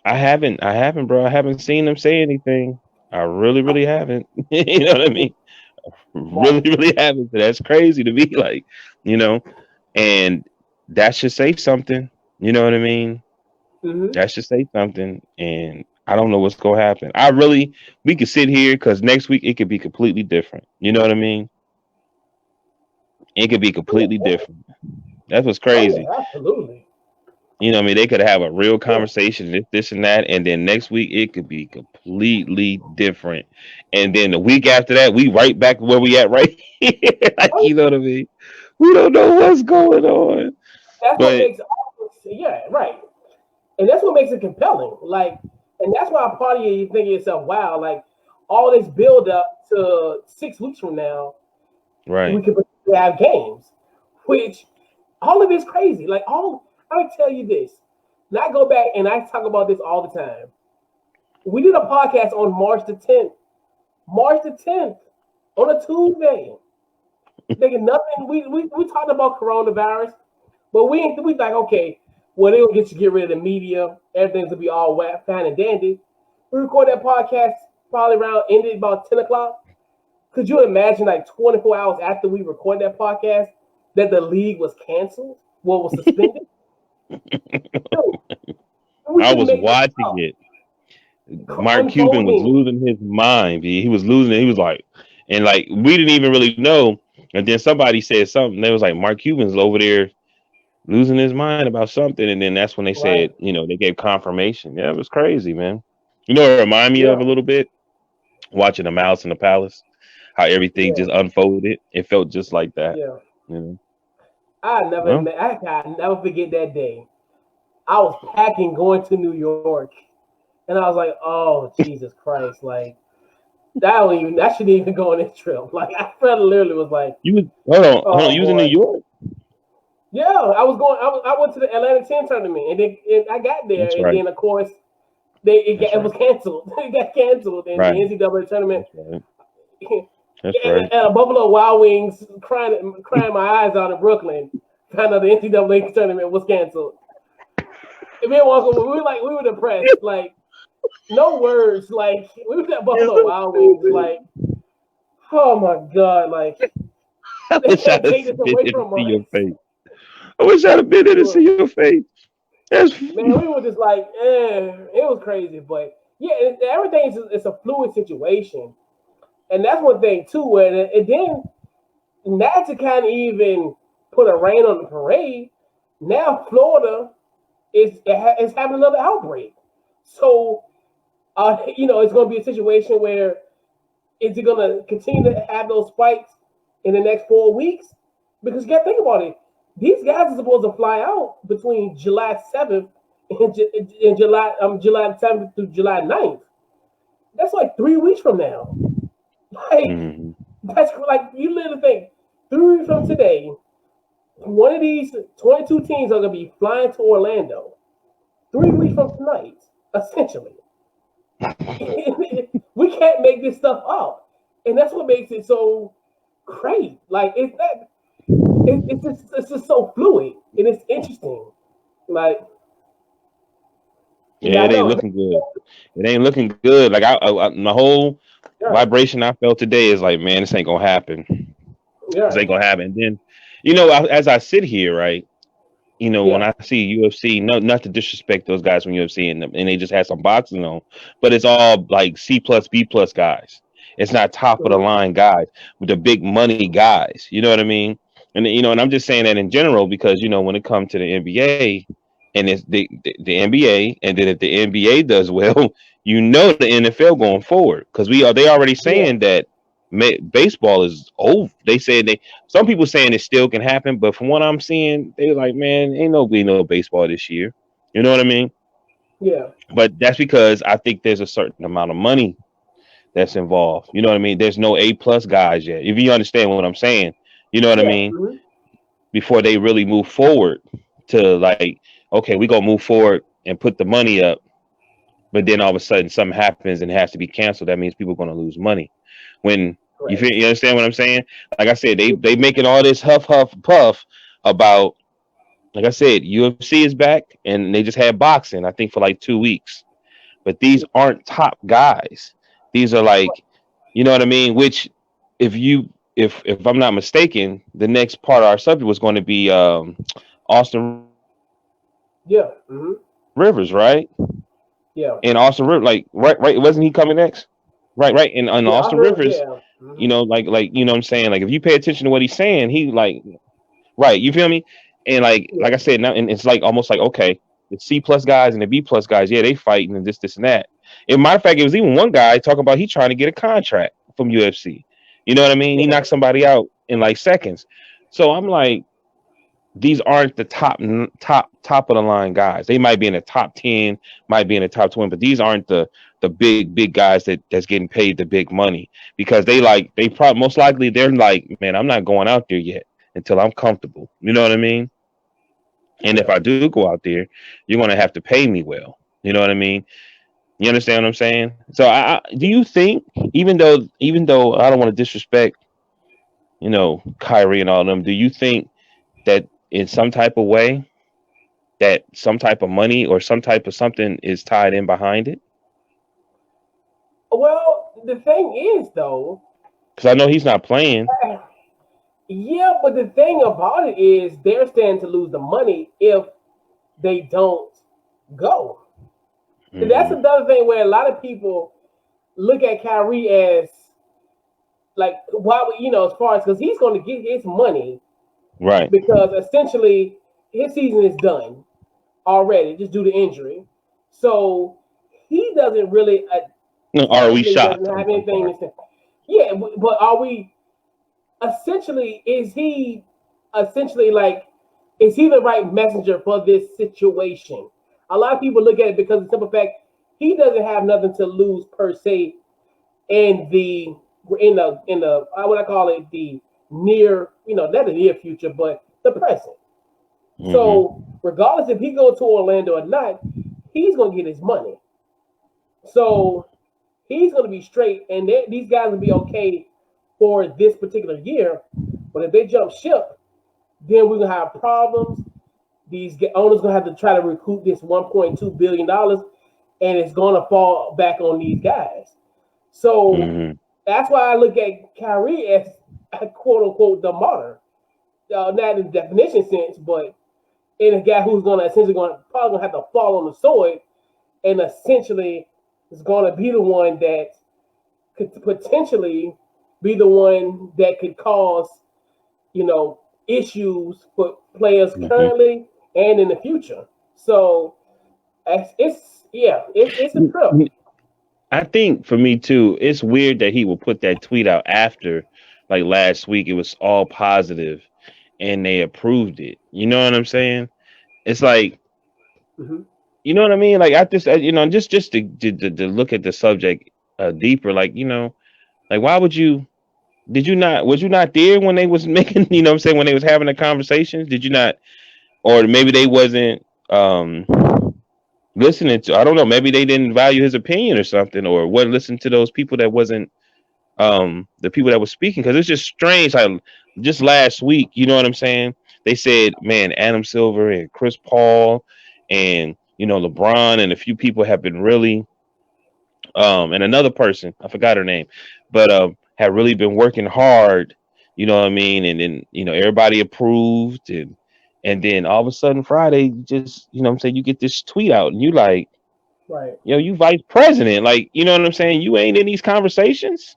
I haven't, bro. I haven't seen them say anything. I really, really haven't. You know what I mean? Really, Right. really haven't. So that's crazy to me. Like, you know, and that should say something. You know what I mean? Mm-hmm. That should say something. And I don't know what's gonna happen. We could sit here because next week it could be completely different. You know what I mean? It could be completely different. That's what's Oh crazy. yeah, absolutely. You know what I mean? They could have a real Yeah. conversation, this and that, and then next week it could be completely different. And then the week after that, we right back where we at right here. Like, Oh, you know what I mean? We don't know what's going on. that's what But makes yeah, right. And that's what makes it compelling. Like, and that's why part of you think to yourself, wow, like all this build up to 6 weeks from now, we right. could have games, which all of it's crazy. Like I tell you this, and I go back and I talk about this all the time. We did a podcast on March the 10th, on a Tuesday. Thinking nothing. We talked about coronavirus, but we like okay, well they'll get rid of the media, everything's gonna be all wet, fine and dandy. We record that podcast probably around ended about 10 o'clock. Could you imagine like 24 hours after we record that podcast that the league was canceled? Well, was suspended? Dude, we I couldn't was make this watching up. it. Mark Cuban was Unfolding. losing his mind. B. He was losing it. He was like, and like we didn't even really know. And then somebody said something. They was like, Mark Cuban's over there losing his mind about something. And then that's when they Right. said, they gave confirmation. Yeah, it was crazy, man. You know what it reminded me of Yeah. a little bit? Watching The Mouse in the Palace, how everything Yeah. just unfolded. It felt just like that. Yeah. You know? Well, I never forget that day. I was packing going to New York, and I was like, "Oh Jesus Christ!" Like that shouldn't even go on this trip. Like I felt literally was like, you was hold on. "Oh You was in New boy." York. Yeah, I was going. I went to the Atlanta 10 tournament, and I got there, That's and right. then of course That's it was right. canceled. It got canceled, and the Right. NCAA tournament. That's right. That's right. And a Buffalo Wild Wings crying my eyes out in Brooklyn. Found out the NCAA tournament was canceled. And we were depressed. Like, no words. Like, we were at Buffalo Wild Wings. Like, oh my God. Like, I they wish I'd can't have take this been away there to from see your us. face. I wish I'd have been there to see your face. Man, we were just like, it was crazy. But yeah, everything is a fluid situation. And that's one thing, too. And then, not to kind of even put a rein on the parade, now Florida is having another outbreak. So, it's going to be a situation where is it going to continue to have those spikes in the next 4 weeks? Because you got to think about it. These guys are supposed to fly out between July 7th and July 7th through July 9th. That's like 3 weeks from now. Like, that's like, you literally think 3 weeks from today, one of these 22 teams are going to be flying to Orlando 3 weeks from tonight, essentially. We can't make this stuff up. And that's what makes it so great. Like, it's just so fluid and it's interesting. Like, yeah, it ain't looking good. It ain't looking good. Like my whole vibration I felt today is like, man, this ain't gonna happen. This ain't gonna happen. And then, as I sit here, right, when I see UFC, not to disrespect those guys from UFC and they just had some boxing on, but it's all like C plus B plus guys. It's not top of the line guys with the big money guys. You know what I mean? And and I'm just saying that in general because when it comes to the NBA and it's the NBA, and then if the NBA does well, the NFL going forward because they already saying that baseball is over. They said some people saying it still can happen, but from what I'm seeing, they like, man, ain't no baseball this year. You know what I mean? Yeah. But that's because I think there's a certain amount of money that's involved. You know what I mean? There's no A plus guys yet. If you understand what I'm saying, you know what I mean? Mm-hmm. Before they really move forward to like, okay, we gonna move forward and put the money up, but then all of a sudden something happens and it has to be canceled. That means people are gonna lose money. When you understand what I'm saying? Like I said, they making all this huff puff about. Like I said, UFC is back and they just had boxing. I think for like 2 weeks, but these aren't top guys. These are like, you know what I mean? Which, if I'm not mistaken, the next part of our subject was going to be Austin. Yeah. Mm-hmm. Rivers, right? Yeah. And Austin Rivers, like right, wasn't he coming next? Right. And on Austin Rivers, like you know what I'm saying? Like if you pay attention to what he's saying, he like right, you feel me? And like I said, now and it's like almost like okay, the C plus guys and the B plus guys, yeah, they fighting and this and that. And matter of fact, it was even one guy talking about he trying to get a contract from UFC. You know what I mean? He knocked somebody out in like seconds. So I'm like, these aren't the top of the line guys. They might be in the top 10, might be in the top 20, but these aren't the big guys that's getting paid the big money because they probably most likely they're like, man, I'm not going out there yet until I'm comfortable. You know what I mean? And if I do go out there, you're going to have to pay me well. You know what I mean? You understand what I'm saying? So do you think, even though I don't want to disrespect, Kyrie and all of them, do you think that in some type of way that some type of money or some type of something is tied in behind it? Well, the thing is, though, because I know he's not playing. Yeah, but the thing about it is they're standing to lose the money if they don't go. Mm-hmm. And that's another thing where a lot of people look at Kyrie as like, why would as far as because he's going to get his money. Right. Because essentially his season is done already, just due to injury. So he doesn't really. Are we shocked? Doesn't have anything to say. Yeah, but are we? Essentially, is he the right messenger for this situation? A lot of people look at it because of the simple fact he doesn't have nothing to lose per se in the what I call it the near, not the near future, but the present. Mm-hmm. So regardless if he goes to Orlando or not, he's going to get his money. So he's going to be straight, and these guys will be okay for this particular year. But if they jump ship, then we're gonna have problems. These owners gonna have to try to recoup this $1.2 billion, and it's gonna fall back on these guys. So Mm-hmm. that's why I look at Kyrie as quote unquote the martyr, not in the definition sense, but in a guy who's gonna essentially probably gonna have to fall on the sword, and essentially is gonna be the one that could potentially be the one that could cause, issues for players Mm-hmm. currently and in the future. So it's a trip. I think for me too, it's weird that he will put that tweet out after, like last week, it was all positive and they approved it. You know what I'm saying? It's like, Mm-hmm. you know what I mean? Like I just, just to look at the subject deeper, like, like why would you? Did you not? Was you not there when they was making? You know what I'm saying, when they was having the conversations? Did you not? Or maybe they wasn't listening to. I don't know. Maybe they didn't value his opinion or something, or what? Listen to those people that wasn't the people that were speaking, because it's just strange how just last week, you know what I'm saying, they said, man, Adam Silver and Chris Paul and LeBron and a few people have been really and another person, I forgot her name, but have really been working hard, you know what I mean, and then everybody approved, and then all of a sudden Friday, just what I'm saying, you get this tweet out and you like, Right. you vice president, like, you know what I'm saying, you ain't in these conversations.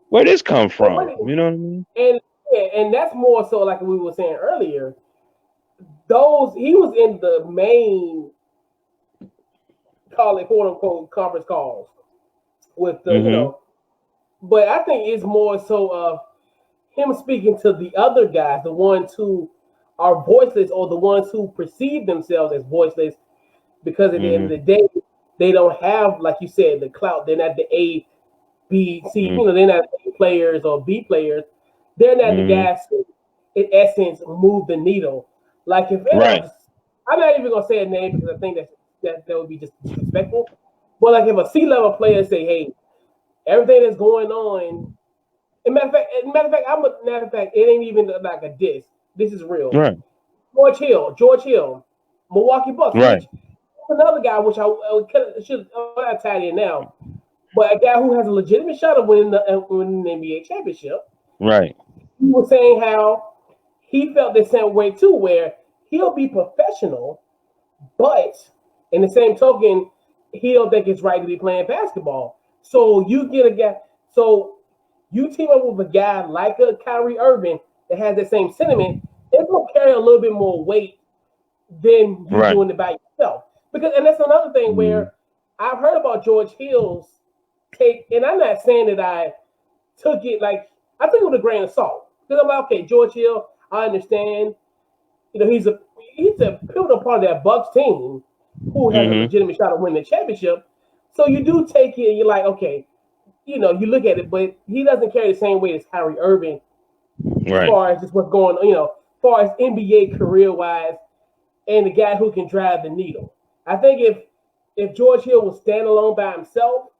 Where this come from? You know what I mean? And yeah, and that's more so like we were saying earlier. Those he was in the main, call it quote unquote, conference calls with the Mm-hmm. but I think it's more so of him speaking to the other guys, the ones who are voiceless or the ones who perceive themselves as voiceless, because at the end of Mm-hmm. the day, they don't have, like you said, the clout. They're not the A, B, C. Mm-hmm. They're not A players or B players. They're not the Mm-hmm. guys who, in essence, move the needle. Like if Right. I'm not even gonna say a name because I think that would be just disrespectful. But like if a C-level player say, "Hey, everything that's going on," matter of fact, it ain't even like a diss. This is real. Right. George Hill, Milwaukee Bucks, Right. which another guy, which I should not tied in now, but a guy who has a legitimate shot of winning the NBA championship. Right. He was saying how he felt the same way too, where he'll be professional, but in the same token, he don't think it's right to be playing basketball. So you get a guy, so you team up with a guy like a Kyrie Irving that has that same sentiment, it's gonna carry a little bit more weight than you Right. doing it by yourself. And that's another thing Mm-hmm. where I've heard about George Hill's take, and I'm not saying that I took it like I took it with a grain of salt. Because I'm like, okay, George Hill, I understand. He's a pivotal part of that Bucks team who has a Mm-hmm. legitimate shot of winning the championship. So you do take it and you're like, okay, you look at it, but he doesn't carry the same weight as Kyrie Irving as Right. far as just what's going on, as far as NBA career wise and the guy who can drive the needle. I think if George Hill was stand alone by himself,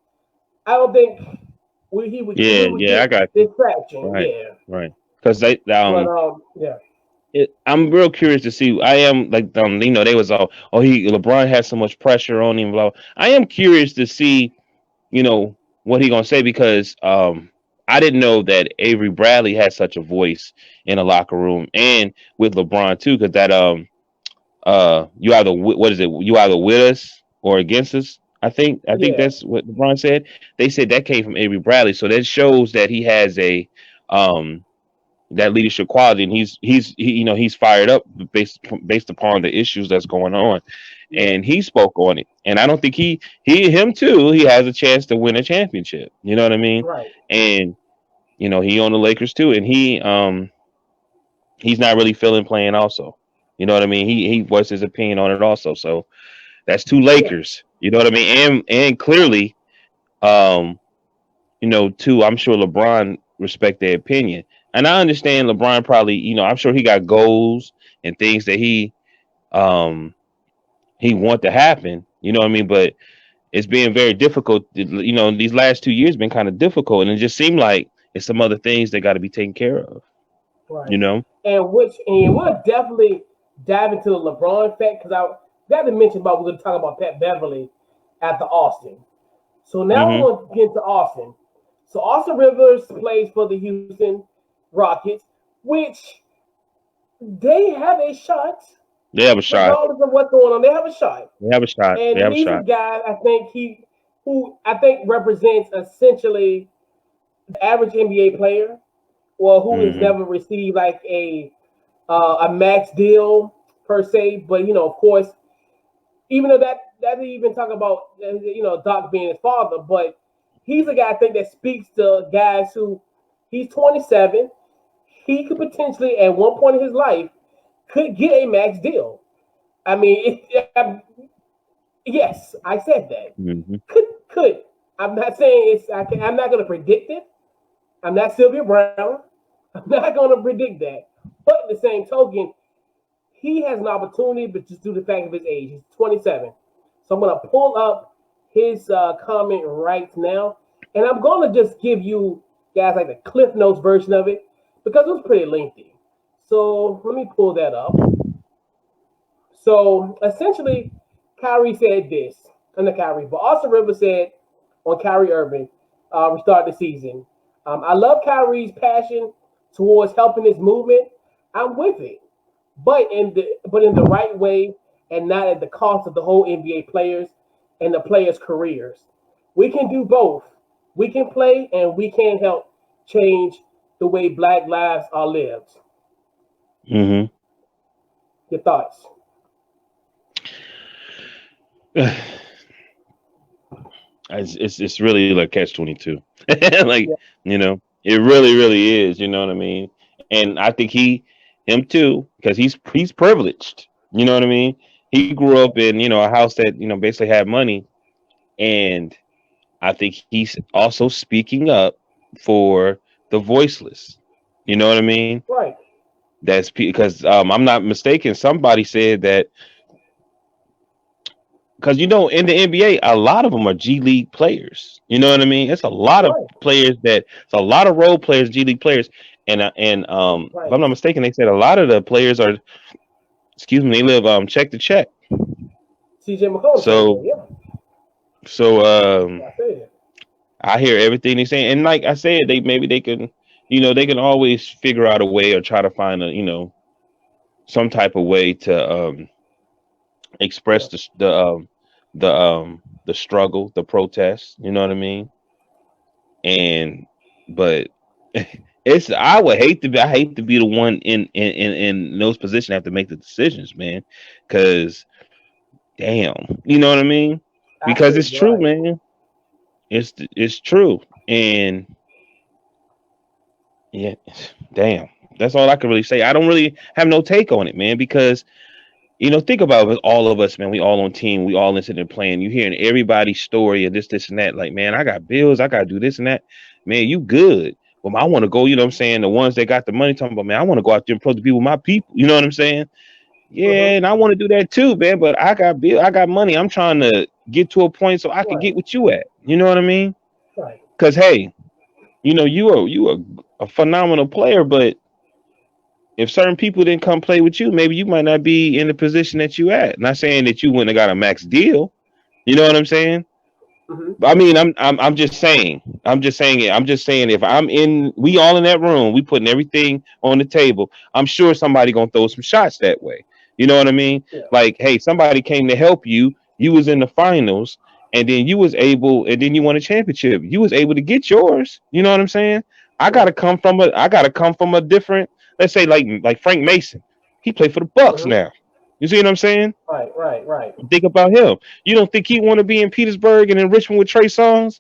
I don't think we Yeah. would Yeah. I get got you. this traction. Right. Yeah. Right. Because they But yeah. I'm real curious to see. I am like they was all, oh, he LeBron has so much pressure on him. Blah. I am curious to see what he gonna say, because I didn't know that Avery Bradley had such a voice in the locker room and with LeBron too, because that you either what is it, you either with us or against us. I think Yeah. that's what LeBron said. They said that came from Avery Bradley, so that shows that he has a um that leadership quality, and he's fired up based upon the issues that's going on, Yeah. and he spoke on it. And I don't think him too, he has a chance to win a championship. You know what I mean? Right. And he on the Lakers too, and he's not really feeling playing also. You know what I mean? He voiced his opinion on it also. So that's two Yeah. Lakers. You know what I mean? And clearly, um, too, I'm sure LeBron respect their opinion. And I understand LeBron probably, I'm sure he got goals and things that um he want to happen. You know what I mean? But it's been very difficult. These last 2 years been kind of difficult, and it just seemed like right, it's some other things that got to be taken care of. right. You know. And we'll definitely dive into the LeBron effect because I got to mention about we're going to talk about Pat Beverley after Austin. So now Hmm. we're going to get into Austin. So Austin Rivers plays for the Houston Rockets, which they have a shot, They have a shot. regardless of what's going on. They have a shot, They have a shot. They and have a he's a shot. guy who I think represents essentially the average NBA player, or who has Hmm. never received like a max deal per se. But of course, even though that didn't even talk about Doc being his father, but he's a guy I think that speaks to guys who he's 27. He could potentially at one point in his life could get a max deal. I mean, yes, I said that. Hmm. Could. I'm not saying it's. I'm not going to predict it. I'm not Sylvia Brown. I'm not going to predict that. But in the same token, he has an opportunity, but just due to the fact of his age, he's 27. So I'm going to pull up his comment right now, and I'm going to just give you guys like the Cliff Notes version of it because it was pretty lengthy. So let me pull that up. So essentially, Kyrie said this, and the Kyrie, but Austin Rivers said on Kyrie Irving, we start the season. I love Kyrie's passion towards helping this movement. I'm with it, but in the right way and not at the cost of the whole NBA players and the players' careers. We can do both. We can play and we can help change the way Black lives are lived. Hmm. Your thoughts? It's really like catch 22. Like, Yeah. it really is. You know what I mean? And I think him too, because he's privileged. You know what I mean? He grew up in a house that basically had money, and I think he's also speaking up for the voiceless. You know what I mean? Right. That's because I'm not mistaken. Somebody said that because in the NBA, a lot of them are G League players. You know what I mean? It's a lot of Right. players it's a lot of role players, G League players, and if I'm Right. not mistaken, they said a lot of the players are, excuse me, they live check to check. CJ McCollum said that. So Yeah. so I said it. I hear everything they're saying, and like I said, they can they can always figure out a way or try to find a some type of way to express Yeah. the struggle, the protest. You know what I mean? And but I hate to be the one in those positions have to make the decisions, man. Because damn, you know what I mean? Because it's Absolutely true, right. man. It's true, and yeah, damn. That's all I can really say. I don't really have no take on it, man, because think about it, all of us, man. We all on team. We all in there playing. You hearing everybody's story and this, and that. Like, man, I got bills. I got to do this and that. Man, you good. Well, I want to go, what I'm saying? The ones that got the money talking about, man, I want to go out there and approach the people with my people. You know what I'm saying? Yeah, and I want to do that too, man. But I got bill. I got money. I'm trying to get to a point so I can Right. get what you at. You know what I mean? Right. Because, hey, you are a phenomenal player, but if certain people didn't come play with you, maybe you might not be in the position that you at. Not saying that you wouldn't have got a max deal. You know what I'm saying? Mm-hmm. I mean, I'm just saying. I'm just saying it. I'm just saying if we all in that room, we putting everything on the table. I'm sure somebody gonna throw some shots that way. You know what I mean? Yeah. Like, hey, somebody came to help you. You was in the finals, and then and then you won a championship. You was able to get yours. You know what I'm saying? Right. I gotta come from a different. Let's say like Frank Mason. He played for the Bucks Mm-hmm. now. You see what I'm saying? Right. Right. Right. Think about him. You don't think he want to be in Petersburg and in Richmond with Trey Songz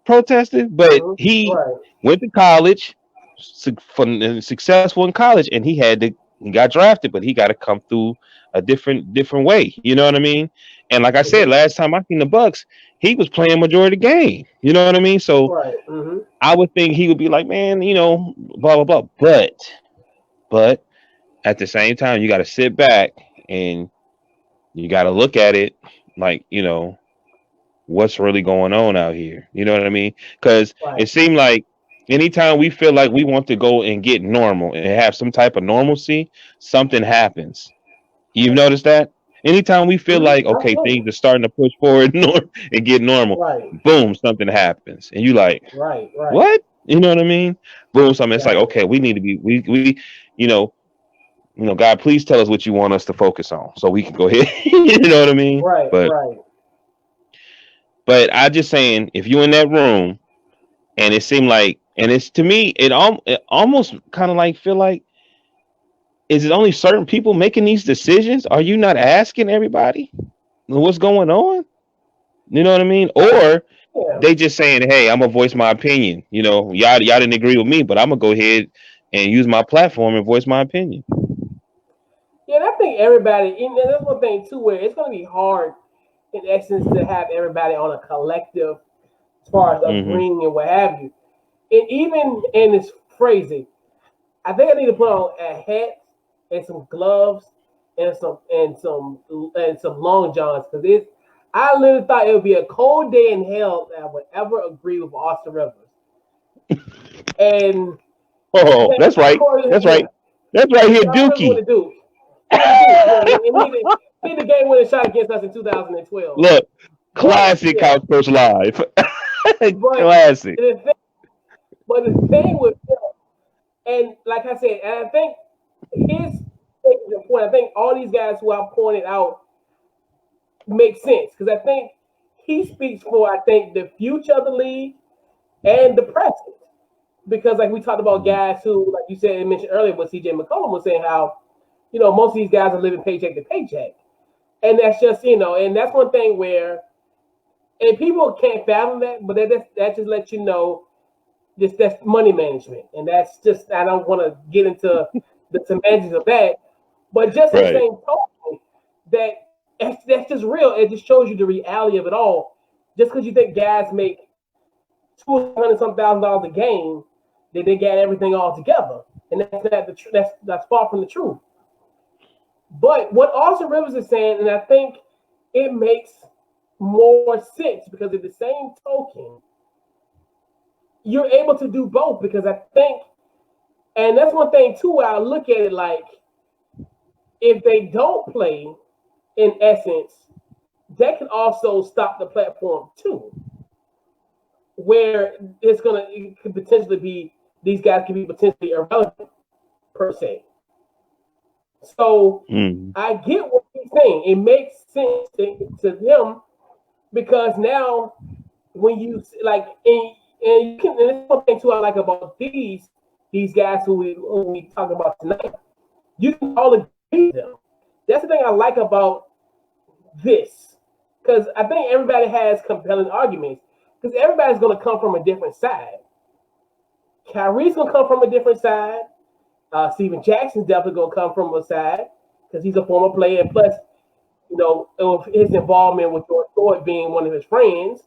protesting? But Mm-hmm. he Right. went to college, successful in college, and he got drafted, but he got to come through a different way. You know what I mean? And like I said, Mm-hmm. last time I seen the Bucks, he was playing majority of the game. You know what I mean? So Right. Mm-hmm. I would think he would be like, man, blah blah blah. But at the same time, you got to sit back and you got to look at it like what's really going on out here. You know what I mean? Because Right. it seemed like Anytime we feel like we want to go and get normal and have some type of normalcy, something happens. You've noticed that? Anytime we feel like, okay, things Absolutely. are starting to push forward and get normal, Right, boom, something happens. And you like, right. what? You know what I mean? Boom, something. It's like, Right. okay, we need to be, you know, God, please tell us what you want us to focus on so we can go ahead. You know what I mean? Right, But, right. I just saying, if you're in that room and it seemed like, and it's to me, it almost kind of like feel like, is it only certain people making these decisions? Are you not asking everybody what's going on? You know what I mean? Or Yeah. they just saying, "Hey, I'm gonna voice my opinion." Y'all didn't agree with me, but I'm gonna go ahead and use my platform and voice my opinion. Yeah, and I think everybody, and that's one thing too, where it's going to be hard, in essence, to have everybody on a collective, as far as Hmm. agreeing and what have you. And even in this phrasing, I think I need to put on a hat and some gloves and some long johns because it. I literally thought it would be a cold day in hell that I would ever agree with Austin Rivers. And Oh, that's right. according, That's yeah, right. That's right here, y'all remember what Dookie. to do. He was a dude, yeah, and he the game winning shot against us in 2012. Look, But classic yeah, Couch Coach Live. but Classic. the thing, but the thing with him, and like I said, and I think his take is important. I think all these guys who I pointed out make sense because I think he speaks for the future of the league and the present. Because like we talked about guys who, like you said and mentioned earlier, what CJ McCollum was saying how most of these guys are living paycheck to paycheck, and that's just and that's one thing where and people can't fathom that, but that just lets you know that's money management, and that's just I don't want to get into the semantics of that, but just in the Right. same token, that's just real. It just shows you the reality of it all. Just because you think guys make $200-some thousand a game, that they got everything all together, and that's not that's far from the truth. But what Austin Rivers is saying, and I think it makes more sense because at the same token, you're able to do both because I think, and that's one thing too, where I look at it like if they don't play, in essence, that can also stop the platform too, where it could potentially be these guys can be potentially irrelevant per se. So Mm. I get what he's saying. It makes sense to him because now when you like and you can and it's one thing too I like about these guys who we talk about tonight. You can all agree with them. That's the thing I like about this because I think everybody has compelling arguments because everybody's going to come from a different side. Kyrie's going to come from a different side. Steven Jackson's definitely going to come from a side because he's a former player, and plus, his involvement with George Floyd being one of his friends,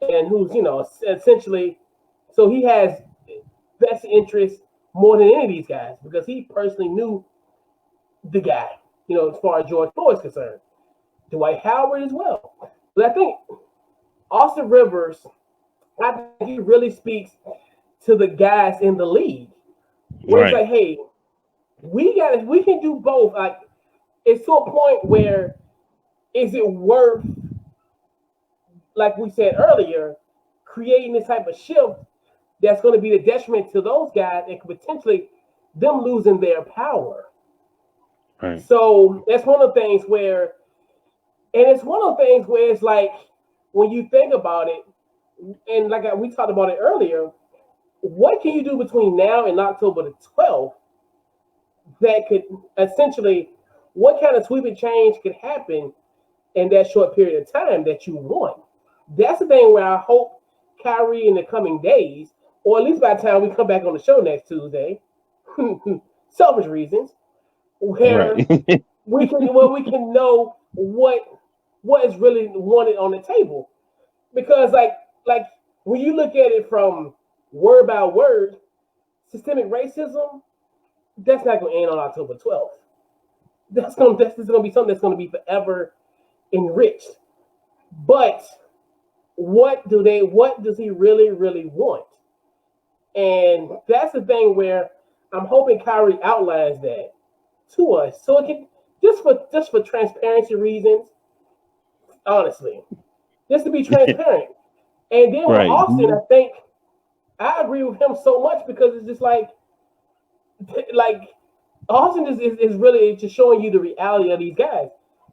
and who's essentially, so he has best interest more than any of these guys because he personally knew the guy, as far as George Floyd is concerned. Dwight Howard as well. But I think Austin Rivers, I think he really speaks to the guys in the league where it's Right. like, hey, we can do both. Like it's to a point where is it worth, like we said earlier, creating this type of shift that's going to be the detriment to those guys and could potentially them losing their power. Right. So that's one of the things where, and it's one of the things where it's like when you think about it, and like we talked about it earlier, what can you do between now and October the 12th that could essentially, what kind of sweeping change could happen in that short period of time that you want? That's the thing where I hope Kyrie in the coming days, or at least by the time we come back on the show next Tuesday, selfish reasons, where Right. we can know what is really wanted on the table. Because like when you look at it from word by word, systemic racism, that's not going to end on October 12th. That's going to be something that's going to be forever enriched. But what does he really want? And that's the thing where I'm hoping Kyrie outlines that to us, so it can just for transparency reasons. Honestly, just to be transparent. And then with Right. Austin, I think I agree with him so much because it's just like Austin is really just showing you the reality of these guys.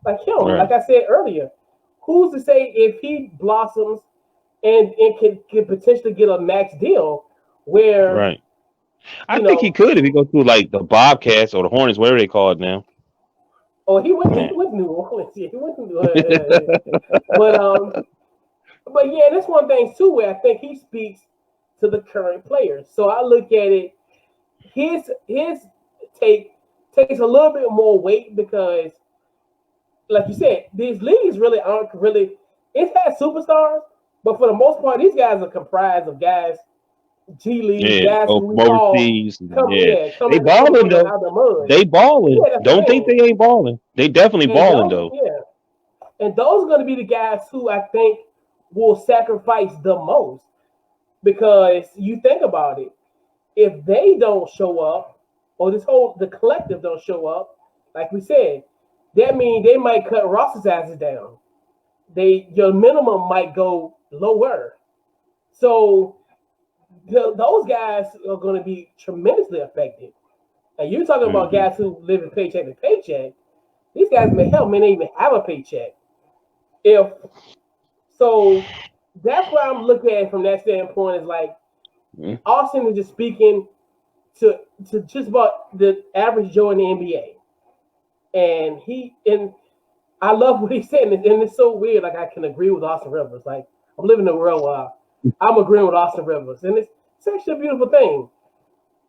Like him, Right. like I said earlier, who's to say if he blossoms and can potentially get a max deal where, Right. I you think he know, could if he goes to like the Bobcats or the Hornets, whatever they call it now. oh, he Yeah. went to New Orleans. Yeah, he went to New Orleans. But yeah, that's one thing too where I think he speaks to the current players. So I look at it, his take takes a little bit more weight because, like you said, these leagues really aren't really. It's had superstars, but for the most part, these guys are comprised of guys, G League Yeah. guys Oh, who we from saw overseas. come, Yeah. yeah, They come balling from though. out the mud. They balling. Yeah, that's the Don't think thing. they ain't balling. They definitely And balling those, though. yeah, and those are going to be the guys who I think will sacrifice the most because you think about it, if they don't show up, or the collective don't show up, like we said, that means they might cut roster sizes down. Your minimum might go lower. So those guys are going to be tremendously affected. And you're talking about Hmm. guys who live in paycheck to paycheck. These guys may not even have a paycheck. If so, that's where I'm looking at it from that standpoint. Is like Austin is just speaking to just about the average Joe in the NBA, and I love what he's saying, and it's so weird. Like I can agree with Austin Rivers. Like I'm living in a world where I'm agreeing with Austin Rivers, and it's actually a beautiful thing.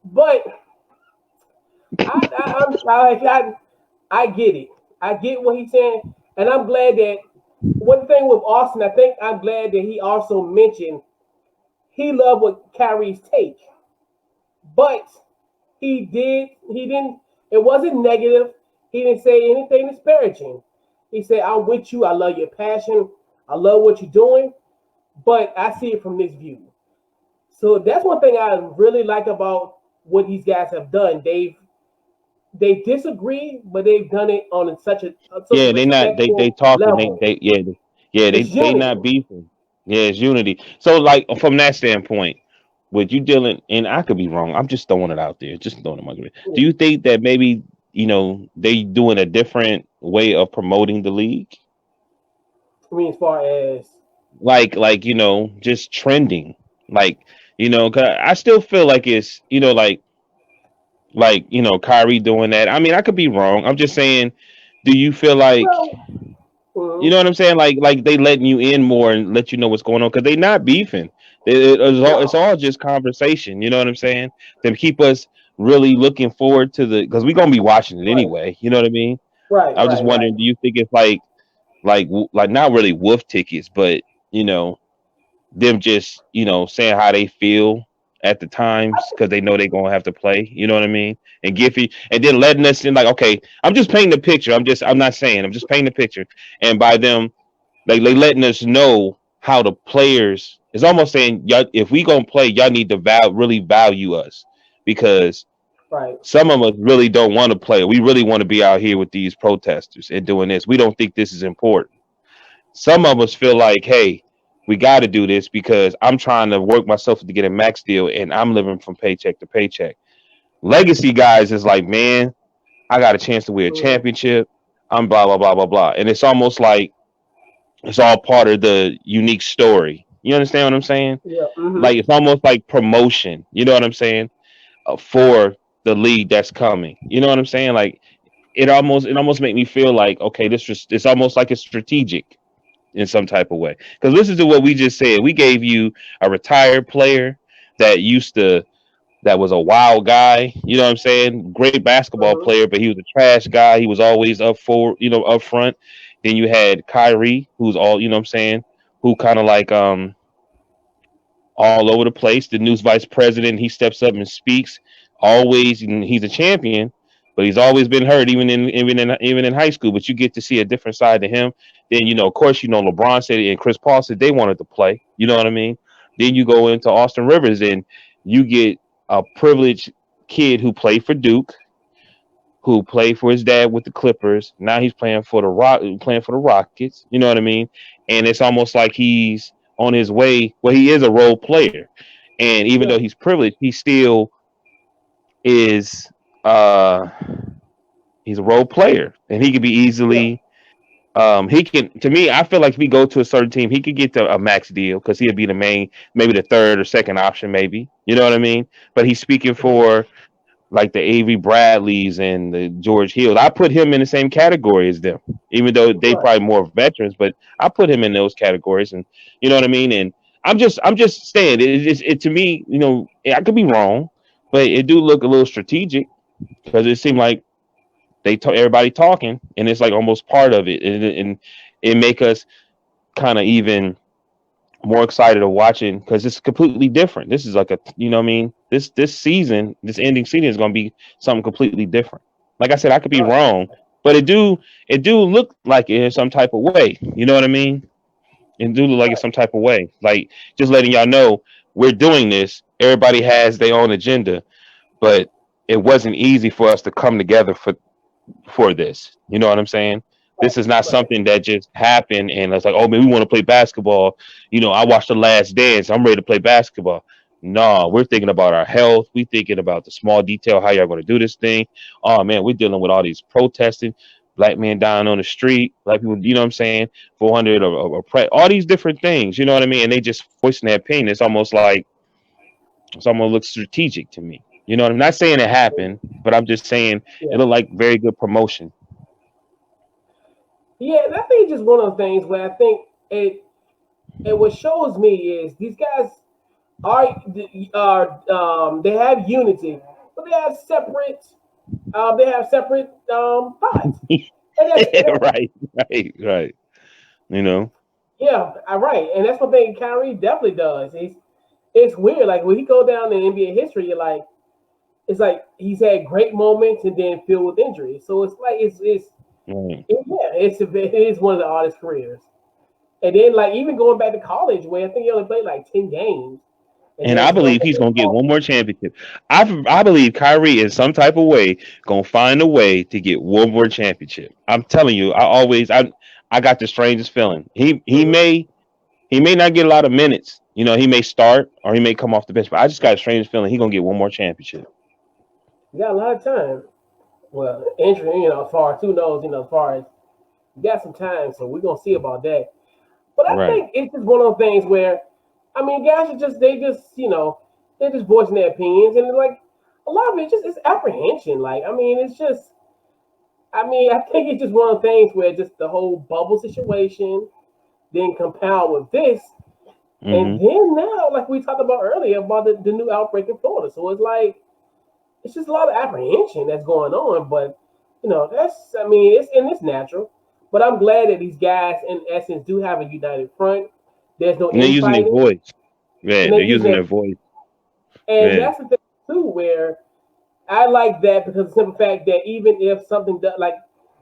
But I get it. I get what he's saying, and I'm glad that one thing with Austin. I think I'm glad that he also mentioned he loved what Kyrie's take, but he didn't. It wasn't negative. He didn't say anything disparaging. He said, "I'm with you. I love your passion. I love what you're doing, but I see it from this view." So that's one thing I really like about what these guys have done. They disagree, but they've done it on such a Yeah, they not they respectful talking. level. Yeah, It's they not unity. beefing. Yeah, it's unity. So like from that standpoint, with you dealing, and I could be wrong. I'm just throwing it out there, just throwing it out there. Do you think that maybe they doing a different way of promoting the league, I mean, as far as like just trending, like 'cause I still feel like it's Kyrie doing that. I mean, I could be wrong. I'm just saying. Do you feel like well, you mhm, know what I'm saying? Like they letting you in more and let you know what's going on because they not beefing. It's no, all just conversation. You know what I'm saying? To keep us really looking forward to the because we're gonna be watching it right, anyway. You know what I mean? right, I was just right, right. wondering, do you think it's like not really wolf tickets, but you know them just saying how they feel at the times because they know they're gonna have to play. You know what I mean? And Giffy, and then letting us in like, okay, I'm just painting the picture. I'm not saying. I'm just painting the picture. And by them, like they letting us know how the players. It's almost saying, y'all, if we gonna play, y'all need to really value us because Right. some of us really don't want to play. We really want to be out here with these protesters and doing this. We don't think this is important. Some of us feel like, hey, we got to do this because I'm trying to work myself to get a max deal and I'm living from paycheck to paycheck. Legacy guys is like, man, I got a chance to win a Mm-hmm. championship. I'm blah blah blah blah blah, and it's almost like it's all part of the unique story. You understand what I'm saying? Yeah. Mm-hmm. Like it's almost like promotion. You know what I'm saying? For the league that's coming. You know what I'm saying? Like it almost made me feel like okay, it's almost like it's strategic in some type of way. Because listen to what we just said. We gave you a retired player that that was a wild guy. You know what I'm saying? Great basketball Mm-hmm. player, but he was a trash guy. He was always up front. Then you had Kyrie, who's all, you know what I'm saying, who kind of like all over the place. The news vice president, he steps up and speaks. Always, and he's a champion, but he's always been hurt, even in high school. But you get to see a different side to him. Then of course, LeBron said it, and Chris Paul said they wanted to play. You know what I mean? Then you go into Austin Rivers, and you get a privileged kid who played for Duke, who played for his dad with the Clippers. Now he's playing for the Rockets. You know what I mean? And it's almost like he's on his way. Well, he is a role player, and even Yeah, though he's privileged, he still is. Uh, he's a role player, and he could be yeah, easily. He can. To me, I feel like if he go to a certain team, he could get to a max deal because he'll be the main, maybe the third or second option, maybe. You know what I mean? But he's speaking mhm, for like the Avery Bradleys and the George Hills. I put him in the same category as them, even though they right, probably more veterans. But I put him in those categories, and you know what I mean. And I'm just saying it to me. You know, I could be wrong, but it do look a little strategic because it seemed like everybody talking, and it's like almost part of it, and it make us kind of even more excited of watching because it's completely different. This is like a, you know what I mean? This season, this ending season is going to be something completely different. Like I said, I could be right, wrong, but it do look like it in some type of way. You know what I mean? It do look like it's right, some type of way. Like just letting y'all know we're doing this. Everybody has their own agenda, but it wasn't easy for us to come together for this. You know what I'm saying? This is not right. something that just happened and it's like, oh man, we want to play basketball. You know, I watched The Last Dance. I'm ready to play basketball. No, we're thinking about our health. We thinking about the small detail, how y'all going to do this thing. Oh man, we're dealing with all these protesting, black men dying on the street, black people. You know what I'm saying? 400 all these different things. You know what I mean? And they just voicing their opinion. It's almost looks strategic to me. You know, I'm not saying it happened, but I'm just saying it Yeah, looked like very good promotion. yeah. And I think it's just one of the things where I think it what shows me is these guys are they have unity, but they have separate thoughts, and that's fair. Right, right, right. You know, Yeah, right. And that's one thing Kyrie definitely does. It's weird. Like when he go down in NBA history, it's like he's had great moments and then filled with injuries. So it's like right. it is one of the hardest careers. And then like even going back to college, where I think he only played like 10 games, and And then I to go believe back he's to gonna get college. one more championship. I believe Kyrie in some type of way gonna find a way to get one more championship. I'm telling you, I got the strangest feeling. He may not get a lot of minutes. You know, he may start or he may come off the bench, but I just got a strange feeling he's gonna get one more championship. You got a lot of time. Well, injury, as far as who knows, as far as you got some time, so we're gonna see about that. But I Right. think it's just one of those things where, I mean, guys are they're just voicing their opinions, and like a lot of it just it's apprehension. Like, I mean, I think it's just one of the things where just the whole bubble situation, then compound with this, and Hmm. then now, like we talked about earlier, about the new outbreak in Florida. So it's like it's just a lot of apprehension that's going on. But it's natural. But I'm glad that these guys, in essence, do have a united front. There's no And they're using their infighting, voice. Yeah, and they're they use using their their voice. and Yeah. that's the thing too, where I like that because the simple fact that even if something does, like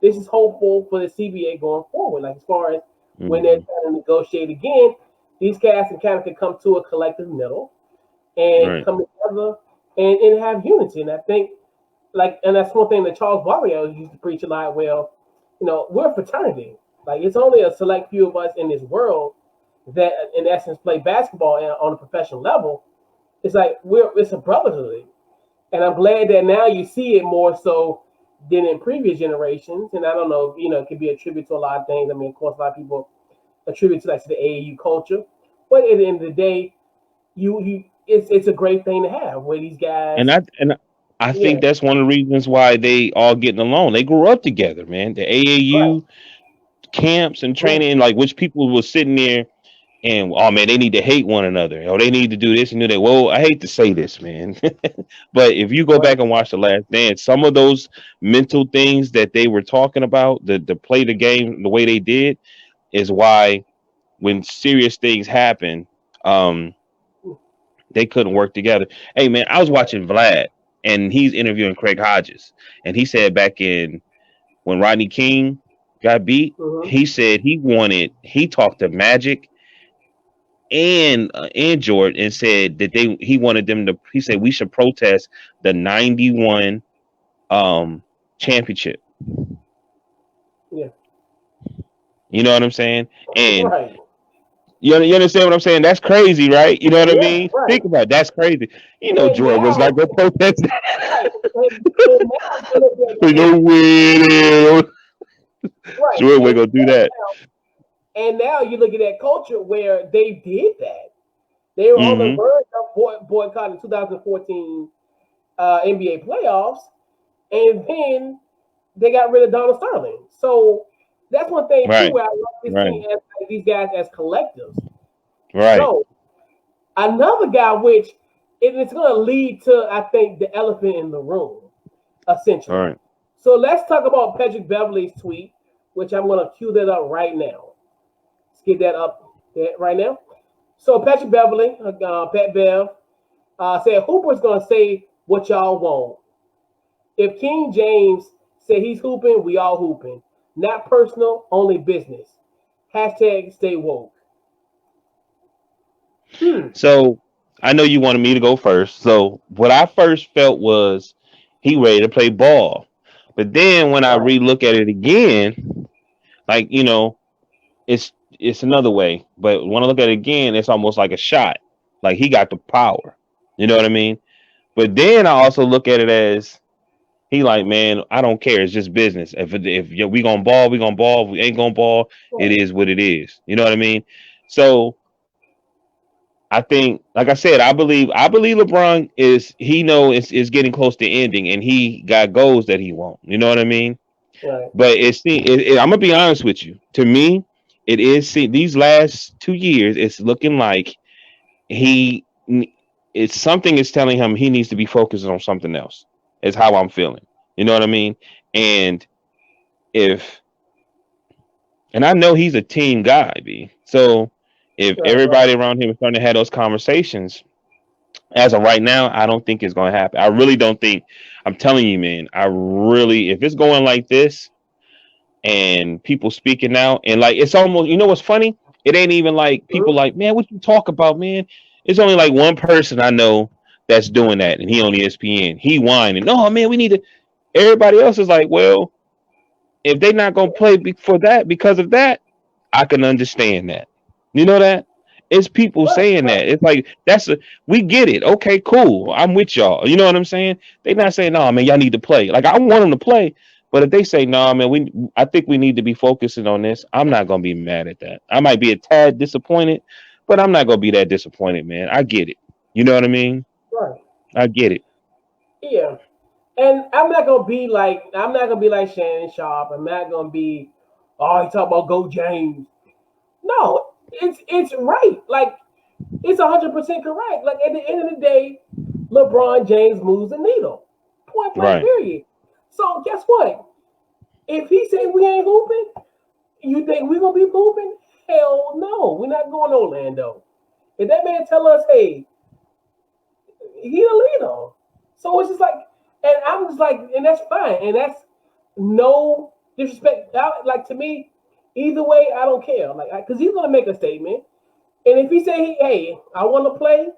this is hopeful for the CBA going forward. Like as far as when they're Hmm. trying to negotiate again, these cats and kind of can come to a collective middle and Right. come together and have unity. And I think and that's one thing that Charles Barrio used to preach a lot. Well, we're a fraternity. Like it's only a select few of us in this world that, in essence, play basketball on a professional level. It's like it's a brotherhood, and I'm glad that now you see it more so than in previous generations. And I don't know, it could be a tribute to a lot of things. I mean, of course, a lot of people attribute to to the AAU culture, but at the end of the day, it's a great thing to have where these guys, And I yeah, think that's one of the reasons why they all getting along. They grew up together, man. The right, AAU camps and yeah, training, like which people were sitting there and oh man, they need to hate one another. Oh, they need to do this and do that. Well, I hate to say this, man. But if you go right, back and watch The Last Dance, some of those mental things that they were talking about, the play the game the way they did, is why when serious things happen, um, they couldn't work together. Hey man, I was right. watching Vlad and he's interviewing Craig Hodges, and he said back in when Rodney King got beat, Mm-hmm. he said he talked to Magic and Jordan and said that he wanted them to. He said we should protest the 91 championship. Yeah. You know what I'm saying? And Right. you understand what I'm saying? That's crazy, right? You know what I Yeah. mean? Right. Think about it. That's crazy. You know, And Jordan was now, like, go protest right. that. And now you look at You it, know, win. right. Jordan, we gonna do that. And now you look at that culture where they did that. They were on the Mm-hmm. verge of boycotting 2014 NBA playoffs, and then they got rid of Donald Sterling. So that's one thing too, Right. where I love this Right. team as these guys as collectives. Right. So another guy, which it's going to lead to, I think, the elephant in the room, All essentially. right. So let's talk about Patrick Beverley's tweet, which I'm going to cue that up right now. Let's get that up right now. So Patrick Beverley, Pat Bev, said Hooper's going to say what y'all want. If King James said he's hooping, we all hooping. Not personal, only business. Hashtag stay woke. So I know you wanted me to go first. So what I first felt was he ready to play ball. But then when I Right. relook at it again, like, it's another way. But when I look at it again, it's almost like a shot. Like he got the power. You know what I mean? But then I also look at it as he like, man, I don't care. It's just business. If we gonna ball, we gonna ball. If we ain't gonna ball, it Right. is what it is. You know what I mean? So I think, like I said, I believe LeBron is getting close to ending, and he got goals that he wants. You know what I mean? Right. But I'm gonna be honest with you. To me, it is these last 2 years. It's looking like he it's something is telling him he needs to be focused on something else. Is how I'm feeling. You know what I mean? And if and I know he's a team guy, B. So if Right. Right. everybody around him is starting to have those conversations, as of right now, I don't think it's going to happen. I really don't think. I'm telling you, man. If it's going like this, and people speaking out, and like it's almost, what's funny? It ain't even like people Mhm. like, man, what you talk about, man? It's only like one person I know that's doing that, and he on ESPN. He whining, oh man, we need to. Everybody else is like, well, if they not gonna play for that because of that, I can understand that. You know that? It's people Right. saying Right. that. It's like we get it. Okay, cool. I'm with y'all. You know what I'm saying? They not saying, no, man, y'all need to play. Like I want them to play, but if they say, no, man, I think we need to be focusing on this, I'm not gonna be mad at that. I might be a tad disappointed, but I'm not gonna be that disappointed, man. I get it. You know what I mean? Right. I get it. Yeah. And I'm not gonna be like Shannon Sharp. I'm not gonna be, oh, he talk about Go James. No, it's right. Like it's 100% correct. Like at the end of the day, LeBron James moves the needle. Point blank. Right. Period. So guess what? If he say we ain't hooping, you think we gonna be hooping? Hell no, we're not going to Orlando. If that man tell us, hey, he the leader. So it's just like, and I'm just like, and that's fine, and that's no disrespect. Like to me, either way, I don't care. Like, because he's gonna make a statement, and if he say, hey, I want to play,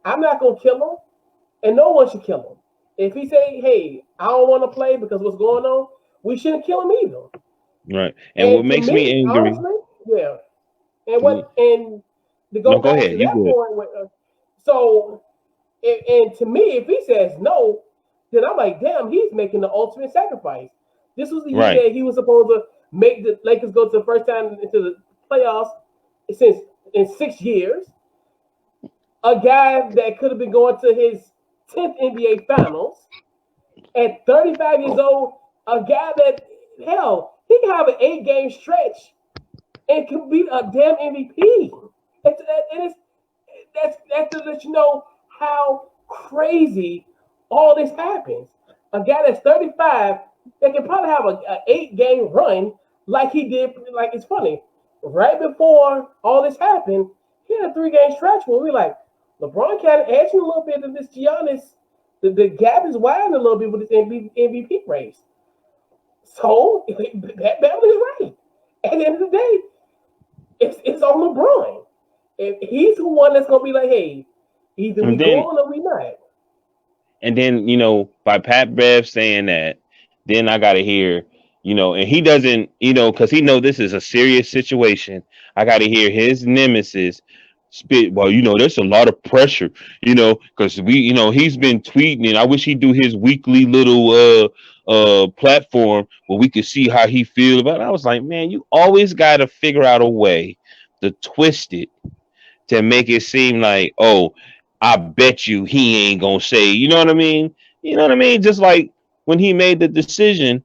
I'm not gonna kill him, and no one should kill him. If he say, hey, I don't want to play because what's going on, we shouldn't kill him either. Right. And what And to makes me, me angry? honestly, yeah. And to go No, go back to ahead. You that good? point, so and to me, if he says no, then I'm like, damn, he's making the ultimate sacrifice. This was the year Right. that he was supposed to make the Lakers go to the first time into the playoffs since in 6 years. A guy that could have been going to his 10th NBA Finals at 35 years old. A guy that hell he can have an 8-game stretch and can beat a damn MVP. And that's to let you know how crazy all this happens. A guy that's 35 that can probably have an 8-game run like he did. Like it's funny, right before all this happened, he had a 3-game stretch where we like LeBron kind of edging a little bit of this Giannis. The gap is widening a little bit with this MVP race. So Pat Beverley is right. At the end of the day, it's on LeBron. if he's the one that's gonna be like, hey, either we And then going or we not. and then by Pat Bev saying that, then I gotta hear, and he doesn't, because he know this is a serious situation. I gotta hear his nemesis spit. Well, there's a lot of pressure, because he's been tweeting, and I wish he'd do his weekly little platform where we could see how he feels about it. I was like, man, you always gotta figure out a way to twist it to make it seem like, oh, I bet you he ain't gonna say, you know what I mean? You know what I mean? Just like when he made the decision,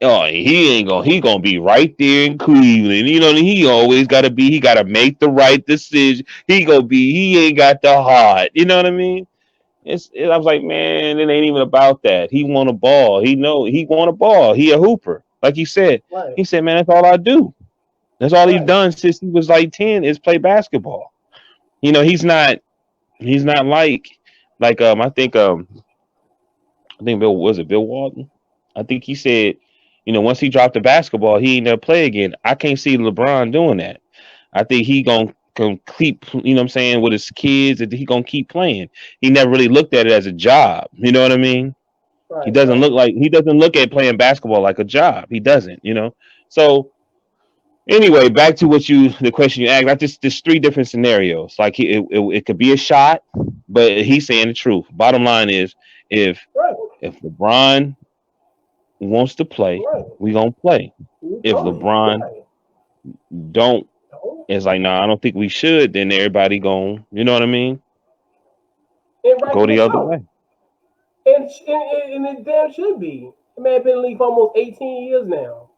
oh, he gonna be right there in Cleveland. He always gotta be, he gotta make the right decision. He ain't got the heart. You know what I mean? I was like, man, it ain't even about that. He want a ball. He want a ball. He a hooper. Like he said. Right, He said, man, that's all I do. That's all he's right, done since he was like 10 is play basketball. He's not like I think Bill Walton. I think he said, once he dropped the basketball, he ain't never play again. I can't see LeBron doing that. I think he gonna keep, what I'm saying, with his kids, and he gonna keep playing. He never really looked at it as a job. You know what I mean? right, right. He doesn't look at playing basketball like a job. He doesn't. So anyway, back to the question you asked. I just there's three different scenarios. Like it could be a shot, but he's saying the truth. Bottom line is, if Right, if LeBron wants to play, right. we gonna play. You If told me. LeBron Right. don't, No. it's like, nah, I don't think we should. Then everybody going, you know what I mean? And Go rightfully the other so. way. And it damn should be. The man been in the league for almost 18 years now.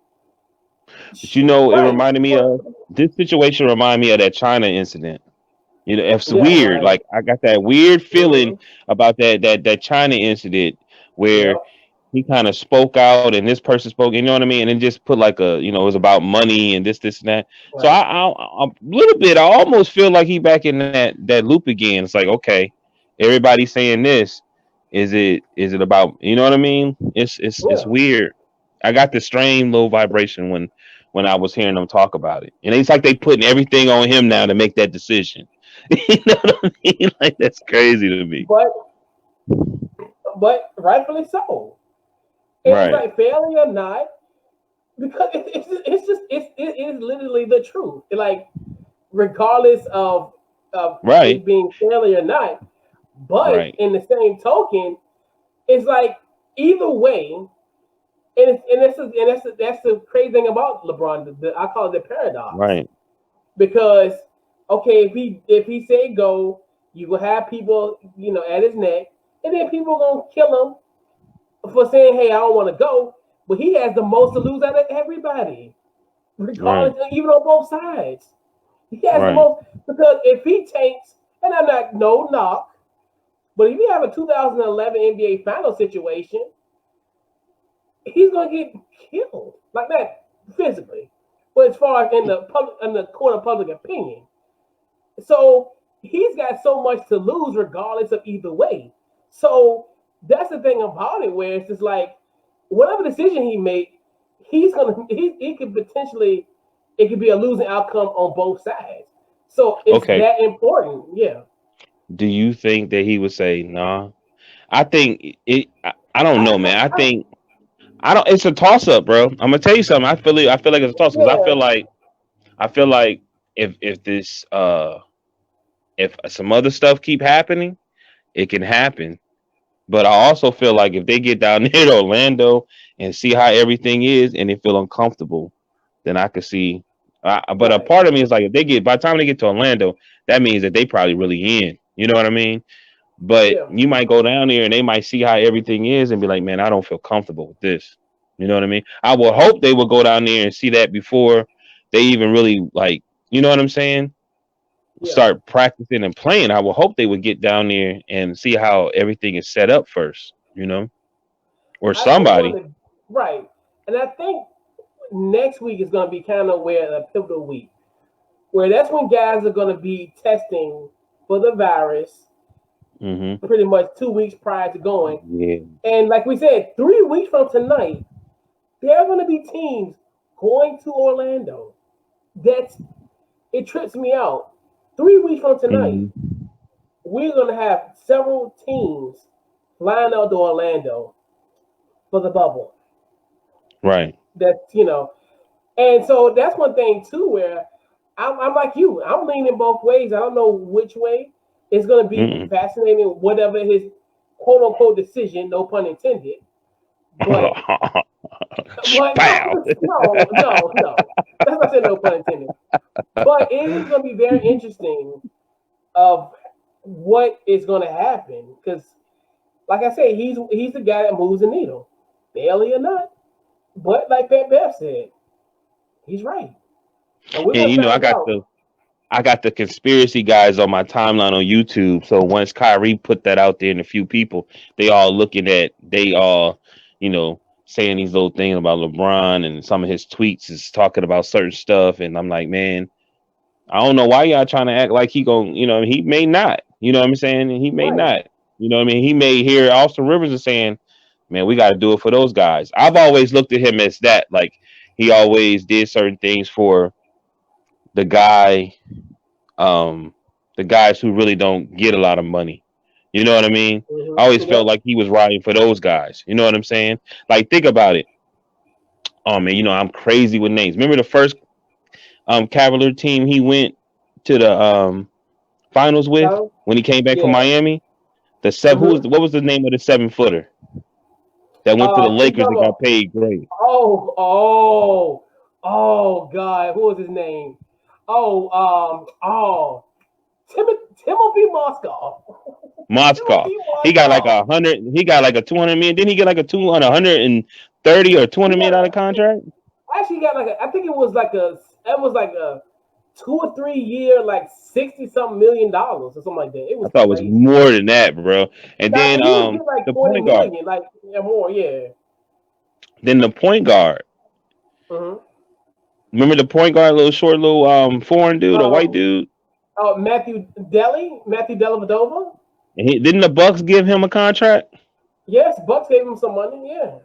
But it Right. reminded me of this situation. Reminded me of that China incident. It's Yeah, weird. right. Like I got that weird feeling Mm-hmm. about that China incident where Yep. he kind of spoke out and this person spoke, you know what I mean? And then just put like it was about money and this and that. So Right. I a little bit, I almost feel like he back in that loop again. It's like, okay, everybody's saying this. Is it about, you know what I mean? It's Yeah. weird. I got the strange low vibration when I was hearing them talk about it. And it's like they putting everything on him now to make that decision. You know what I mean? Like that's crazy to me. But rightfully so. And it's Right. like failing or not, because it is literally the truth. Like regardless of Right. it being failure or not. But Right. in the same token, it's like either way, that's the crazy thing about LeBron. I call it the paradox, Right. because okay, if he say go, you will have people at his neck, and then people gonna kill him for saying, hey, I don't want to go, but he has the most to lose out of everybody, Right. regardless, even on both sides. He has the Right. most, because if he tanks, and I'm not no knock, but if you have a 2011 NBA final situation, he's gonna get killed like that physically. But as far as in the court of public opinion, so he's got so much to lose regardless of either way. So that's the thing about it, where it's just like whatever decision he make, he could potentially, it could be a losing outcome on both sides. So it's Okay. that important, yeah. Do you think that he would say nah? I think it. I don't know, man. I I don't. It's a toss up, bro. I'm gonna tell you something. I feel it. I feel like it's a toss because yeah, I feel like if some other stuff keep happening, it can happen. But I also feel like if they get down there to Orlando and see how everything is and they feel uncomfortable, then I could see. But a right, part of me is like, if they get by the time they get to Orlando, that means that they probably really in. You know what I mean? But yeah. you might go down there and they might see how everything is and be like, man, I don't feel comfortable with this. You know what I mean? I would hope they would go down there and see that before they even really like, you know what I'm saying? Yeah, Start practicing and playing. I would hope they would get down there and see how everything is set up first, or I think somebody. right, and I think next week is going to be kind of where the pivotal week, where that's when guys are going to be testing for the virus, Hmm. pretty much 2 weeks prior to going. Yeah. And like we said, 3 weeks from tonight, there are going to be teams going to Orlando. That's, it trips me out 3 weeks from tonight, Mhm. we're going to have several teams flying out to Orlando for the bubble. Right. That's. And so that's one thing too, where I'm like you. I'm leaning both ways. I don't know which way. It's going to be Mm-mm. fascinating, whatever his quote unquote decision, no pun intended. But no, Pow. no, no, no. That's not saying no pun intended. But it is going to be very interesting of what is going to happen because, like I say, he's the guy that moves the needle, barely or not. But like Pat Bev said, he's right, and we're And going to I find got out. the conspiracy guys on my timeline on YouTube. So once Kyrie put that out there and a few people, they all, saying these little things about LeBron and some of his tweets is talking about certain stuff. And I'm like, man, I don't know why y'all trying to act like he may not, you know what I'm saying? And he may Right. not, you know what I mean? He may hear Austin Rivers is saying, man, we got to do it for those guys. I've always looked at him as that, like he always did certain things for the guy um, the guys who really don't get a lot of money. You know what I mean? I always felt Yep. like he was riding for those guys. You know what I'm saying? Like, think about it. Oh man, I'm crazy with names. Remember the first Cavalier team he went to the finals with So, when he came back from yeah. Miami? The seven who was Mm-hmm. what was the name of the 7-footer that went to the You Lakers talking and got about? paid great? Oh, God. Who was his name? Oh, Timothy Moscow. Moscow. Timothy He got like Moscow. 100. He got like a 200 million. Didn't he get like a 200, 130 or He 200 million got dollar contract? actually got like I think it was like a 2 or 3 year like 60 something $1 million or something like that. It I was thought it was crazy. more than that, bro. And Now then he was getting like the 40 point guard. million, like yeah, more, yeah. Then the point guard. Mm-hmm. Remember the point guard, little short, little foreign dude, a white Um, dude. Matthew Dellavedova. And didn't the Bucks give him a contract? Yes, Bucks gave him some money. Yeah.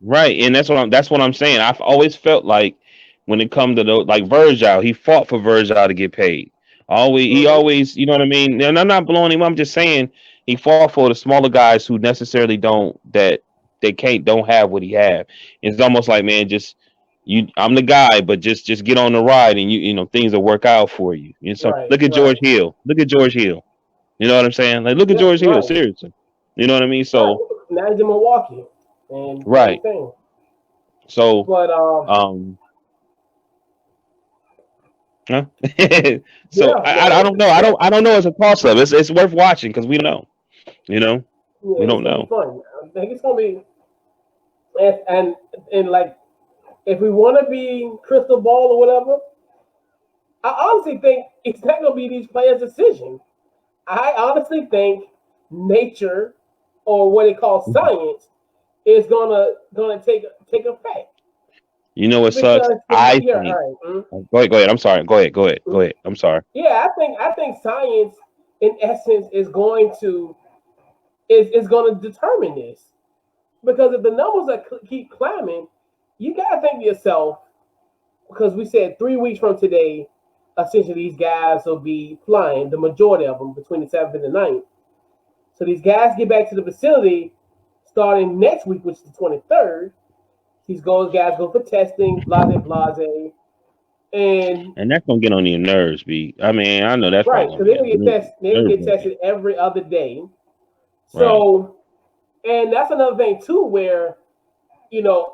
Right, and that's what I'm saying. I've always felt like when it comes to like Virgil, he fought for Virgil to get paid. He Mm-hmm. always, you know what I mean. And I'm not blowing him. I'm just saying he fought for the smaller guys who necessarily don't have what he have. It's almost like, man, just I'm the guy, but just get on the ride, and things will work out for you. So Right. look at George Right. Hill. Look at George Hill. You know what I'm saying? Like look at Yep. George Hill. Right. Seriously, you know what I mean. Right. So Now he's in Milwaukee, and same right. thing. So But um Huh? So yeah, I no, don't know. I don't know. It's a toss up. It's worth watching because we know. You know, we yeah, it's don't gonna be know. fun. I think it's gonna be and like if we want to be crystal ball or whatever, I honestly think it's not gonna be these players' decision. I honestly think nature or what they call science is gonna take effect You know what sucks? because I yeah, think. all right. Go ahead. Go ahead. I'm sorry. Go ahead. Go ahead. Go Mm. ahead. I'm sorry. Yeah, I think science in essence is going to determine this because if the numbers keep climbing, you got to think to yourself because we said 3 weeks from today, essentially these guys will be flying, the majority of them between the 7th and the 9th. So these guys get back to the facility starting next week, which is the 23rd. These guys go for testing, blase, blase, and And that's gonna get on your nerves, B. I mean, I know that's probably right, gonna because they're get gonna get tested. They're gonna nerve get wracking. tested every other day. Right. So, and that's another thing too, where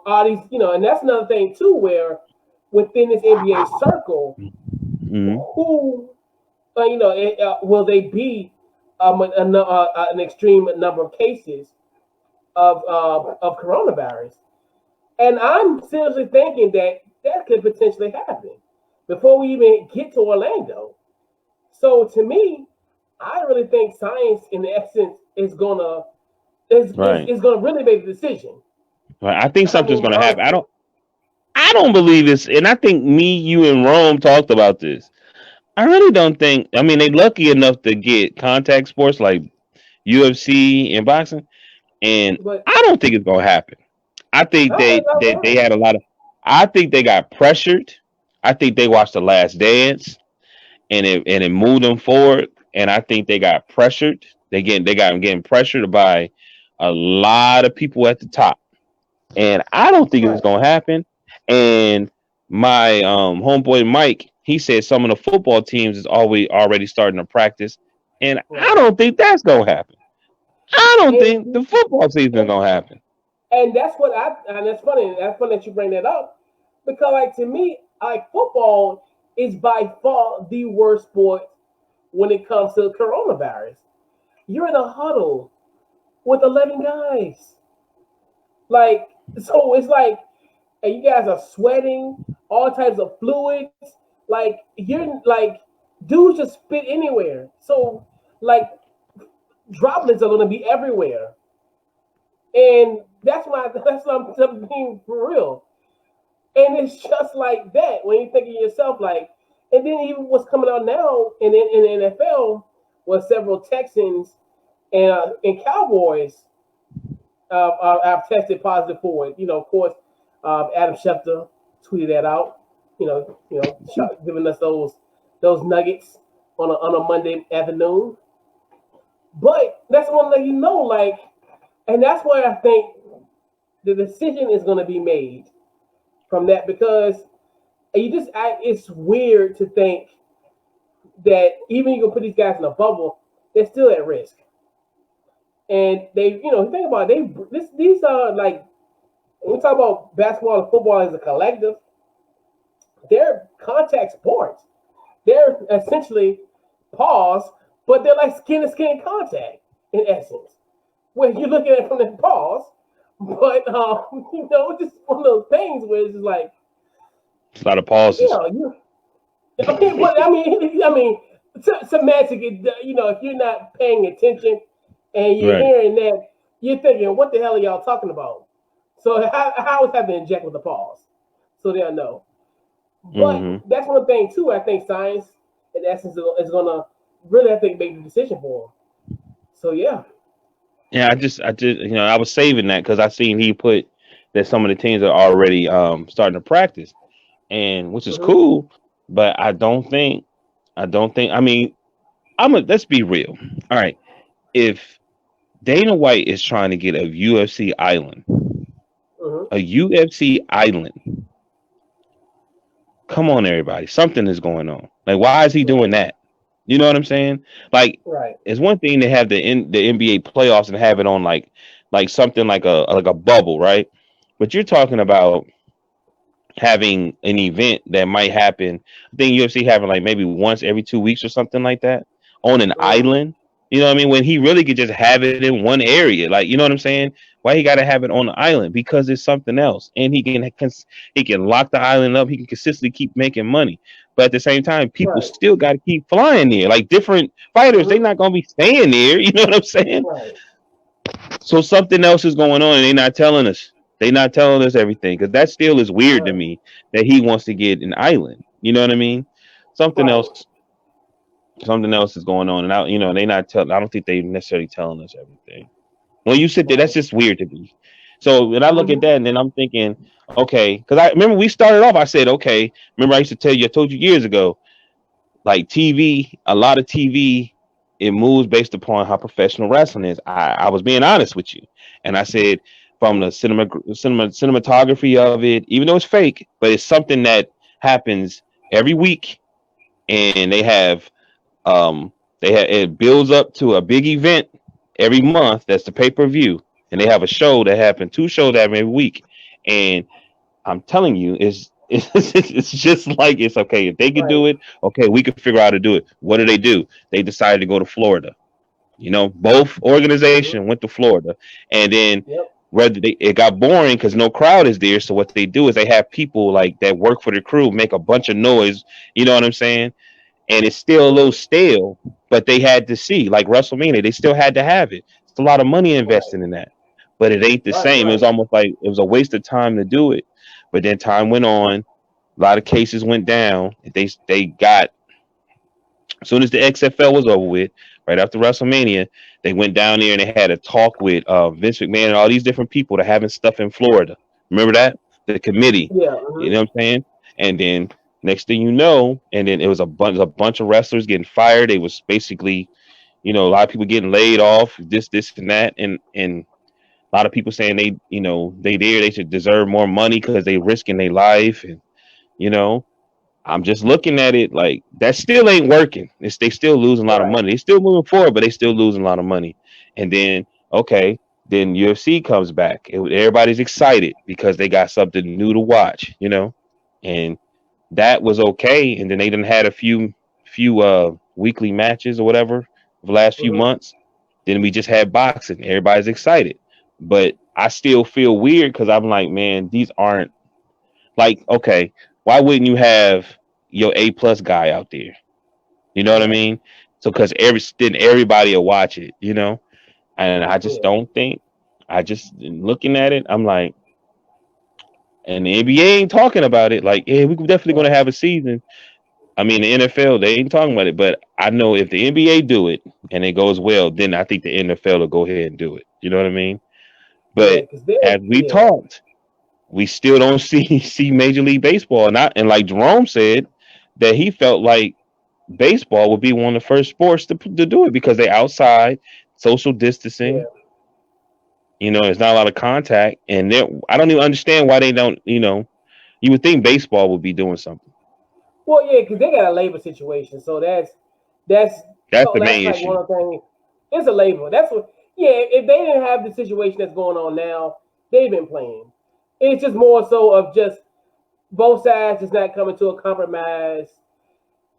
all these, and that's another thing too, where within this NBA circle, Hmm. who, will they be an extreme number of cases of coronavirus? And I'm seriously thinking that could potentially happen before we even get to Orlando. So to me, I really think science, in essence, Right. is gonna really make the decision. Right. I think I something's mean, gonna happen. honestly, I don't believe this, and I think me, you, and Rome talked about this. I really don't think. I mean, they lucky enough to get contact sports like UFC and boxing, and but I don't think it's gonna happen. I think I think they right. had a lot of. I think they got pressured. I think they watched The Last Dance, and it moved them forward. And I think they got pressured. They got getting pressured by a lot of people at the top, and I don't think it's Right. gonna happen. And my homeboy Mike, he said some of the football teams is already starting to practice, and I Right. don't think that's gonna happen. I don't think And the football season is gonna happen. and that's what and that's funny. That's funny that you bring that up because, like, to me, like, football is by far the worst sport when it comes to coronavirus. You're in a huddle with 11 guys, like, so it's like, and you guys are sweating, all types of fluids, like, you're like, dudes just spit anywhere, so, like, droplets are gonna be everywhere, and I'm being for real. And it's just like that when you think of yourself, like, and then even what's coming out now in the NFL was several Texans and Cowboys have tested positive for it. Of course, Adam Schefter tweeted that out. Giving us those nuggets on a Monday afternoon. But that's one that like, and that's why I think the decision is going to be made from that, because it's weird to think that even you can put these guys in a bubble, they're still at risk. And think about it, these are, like, when we talk about basketball and football as a collective, they're contact sports. They're essentially pause, but they're like skin to skin contact in essence. When you look at it from the pause, but just one of those things where it's just like, It's a lot of pauses. Semantic. If you're not paying attention and you're Right. hearing that, you're thinking, what the hell are y'all talking about? So how is that to inject with a pause? So they'll know. But Mm-hmm. that's one thing too. I think science, in essence, is gonna really, I think, make the decision for them. So yeah. Yeah, I was saving that because I seen he put that some of the teams are already starting to practice, and which is Mm-hmm. cool. But I don't think. I mean, let's be real. All right, if Dana White is trying to get Mm-hmm. a UFC island, come on, everybody, something is going on. Like, why is he doing Right. that? You know what I'm saying? Like, Right. it's one thing to have the NBA playoffs and have it on like something like a bubble, right? But you're talking about having an event that might happen. I think UFC having like maybe once every 2 weeks or something like that on an Mm-hmm. island. You know what I mean? When he really could just have it in one area, like, you know what I'm saying? Why he got to have it on the island? Because it's something else, and he can lock the island up. He can consistently keep making money, but at the same time, people Right. still got to keep flying there. Like different fighters, they're Mm-hmm. not gonna be staying there. You know what I'm saying? Right. So something else is going on, and they're not telling us. They're not telling us everything because that still is weird to Right. me that he wants to get an island. You know what I mean? Something Right. else, something else is going on, and they not tell. I don't think they necessarily telling us everything. When you sit there, that's Right. just weird to me. So when I look at Mm-hmm. that, and then I'm thinking, okay, because I remember we started off. I said, okay, remember I used to tell you, I told you years ago, like TV, a lot of TV, it moves based upon how professional wrestling is. I was being honest with you, and I said from the cinematography of it, even though it's fake, but it's something that happens every week, and it builds up to a big event every month. That's the pay per view, and they have a show that happen, two shows that happen every week, and I'm telling you, it's just like it's okay if they could do Right. it. Okay, we could figure out how to do it. What do? They decided to go to Florida. Both Mm-hmm. organization went to Florida, and then Yep. it got boring because no crowd is there. So what they do is they have people like that work for the crew make a bunch of noise. You know what I'm saying? And it's still a Mm-hmm. little stale, but they had to see like WrestleMania. They still had to have it. It's a lot of money Right. invested in that, but it ain't the Right. same. It was Right. almost like it was a waste of time to do it. But then time went on. A lot of cases went down. They got as soon as the XFL was over with, right after WrestleMania, they went down there and they had a talk with Vince McMahon and all these different people that having stuff in Florida. Remember that? The committee. Yeah. You Mm-hmm. know what I'm saying? And then Next thing you know, and then it was a bunch of wrestlers getting fired. It was basically, a lot of people getting laid off, this, and that, and a lot of people saying they should deserve more money because they risking their life, and you know, I'm just looking at it like that still ain't working. They still losing a lot of Right. money. They still moving forward, but they still losing a lot of money. And then okay, then UFC comes back. Everybody's excited because they got something new to watch, and that was okay. And then they done had a few weekly matches or whatever the last few Mm-hmm. months. Then we just had boxing. Everybody's excited, but I still feel weird because I'm like, man, these aren't like okay. Why wouldn't you have your A+ guy out there? You know what I Yeah. mean? So because then everybody will watch it. And I just Yeah. don't think. I just looking at it, I'm like, and the NBA ain't talking about it. Like, yeah, we definitely gonna Right. have a season. I mean, the NFL they ain't talking about it, but I know if the NBA do it and it goes well, then I think the NFL will go ahead and do it. You know what I mean? Yeah. But Because they're as we yeah. talked, we still don't see Major League Baseball, and like Jerome said that he felt like baseball would be one of the first sports to do it because they outside, social Yeah. distancing. There's not a lot of contact, and I don't even understand why they don't. You would think baseball would be doing something. Well, yeah, because they got a labor situation, so that's That's so the that's main like one issue. of the things. It's a labor. That's what. Yeah, if they didn't have the situation that's going on now, they've been playing. It's just more so of just both sides just not coming to a compromise,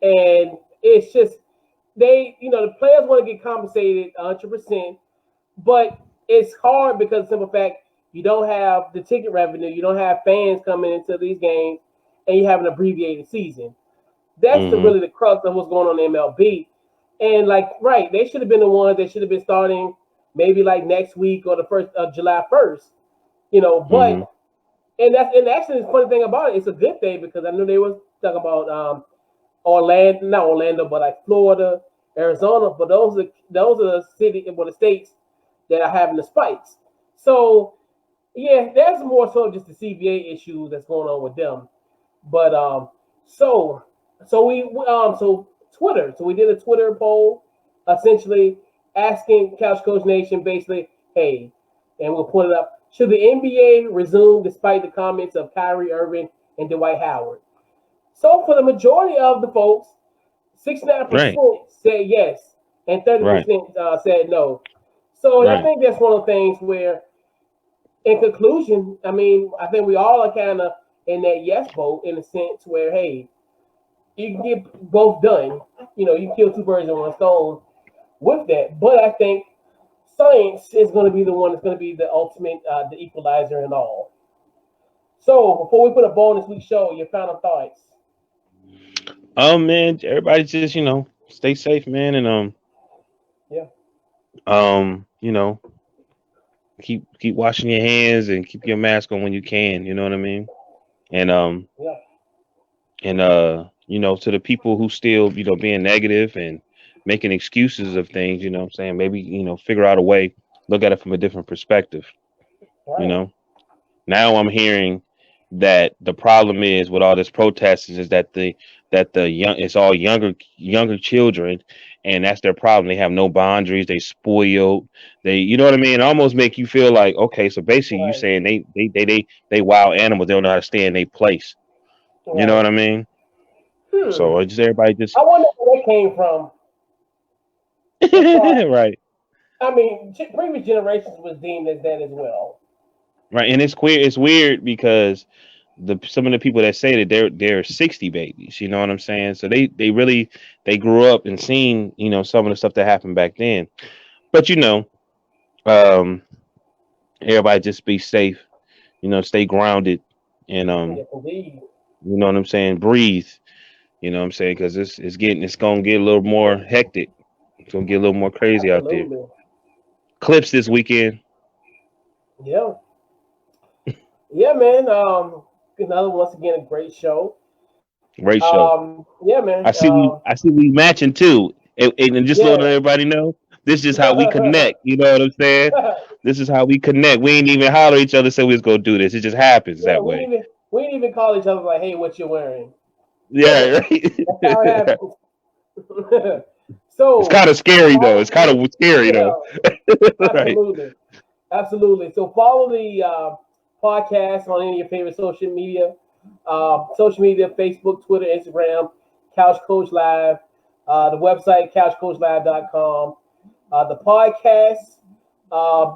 and it's just the players want to get compensated 100%, but it's hard because of the simple fact you don't have the ticket revenue, you don't have fans coming into these games, and you have an abbreviated season. That's the Hmm. really the crux of what's going on in MLB. And like, right, they should have been the ones that should have been starting maybe like next week or the first of July 1st. But Hmm. and actually the funny thing about it, it's a good thing because I knew they was talking about Orlando, not Orlando, but like Florida, Arizona. But those are the city, well, the states that are having the spikes. So yeah, that's more so just the CBA issue that's going on with them. But so so Twitter. So we did a Twitter poll, essentially asking Couch Coach Nation basically, hey, and we'll put it up. Should the NBA resume despite the comments of Kyrie Irving and Dwight Howard? So for the majority of the folks, 69% Right. said yes, and thirty Right. percent said no. So I Right. think that's one of the things where, in conclusion, I mean, I think we all are kind of in that yes boat in a sense where, hey, you can get both done. You can kill two birds in one stone with that. But I think science is going to be the one that's going to be the ultimate, the equalizer and all. So before we put a ball in this week's show, your final thoughts. Man, everybody just stay safe, man, and Yeah, you know keep washing your hands and keep your mask on when you can. You know what I mean? And yeah, to the people who still being negative and making excuses of things, I'm saying maybe figure out a way, look at it from a different perspective. You right, know, now I'm hearing that the problem is with all this protesting is that the young it's all younger children, and that's their problem. They have no boundaries. They spoiled. They you know what I mean. It almost make you feel like okay, so basically you right, saying they wild animals. They don't know how to stay in their place. You know right. what I mean? Hmm. So I just everybody just I wonder where that came from. As far, right. I mean, previous generations was deemed as that as well. Right, and it's queer. It's weird because some of the people that say that they're 60 babies. You know what I'm saying? So they really they grew up and seen some of the stuff that happened back then. But um, everybody just be safe. Stay grounded, and Yes, indeed. you know what I'm saying. Breathe. You know what I'm saying? Because it's gonna get a little more hectic. It's gonna get a little more crazy out there. Absolutely. Clips this weekend. Yeah. Yeah, man. Another once again a great show. Great show. Yeah, man. I see we matching too, and just Yeah. letting everybody know this is how we connect. You know what I'm saying? This is how we connect. We ain't even holler at each other say we was gonna do this. It just happens Yeah, that way. we didn't even call each other like, hey, what you wearing? Yeah, That's how it right. happens. It's So kind of scary though. It's kind follow, of scary yeah, though. Right. absolutely. Absolutely. So follow the podcast on any of your favorite social media, Facebook, Twitter, Instagram, Couch Coach Live, the website, couchcoachlive.com. The podcast,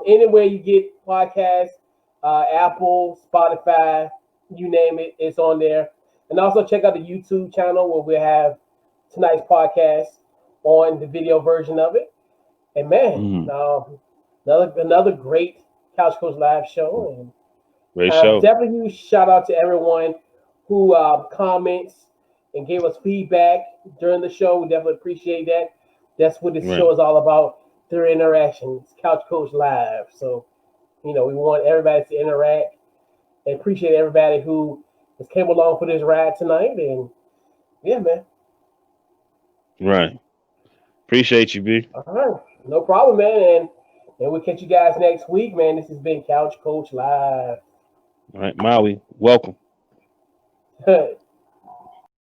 anywhere you get podcasts, Apple, Spotify, you name it, it's on there. And also check out the YouTube channel where we have tonight's podcast on the video version of it. And man, Mm, another great Couch Coach Live show. And great show. definitely huge shout out to everyone who comments and gave us feedback during the show. We definitely appreciate that. That's what this Right. show is all about. Their interactions, Couch Coach Live. So, we want everybody to interact and appreciate everybody who has came along for this ride tonight. And yeah, man. Right. Appreciate you, B. All right. No problem, man. And we'll catch you guys next week, man. This has been Couch Coach Live. All right, Maui. Welcome.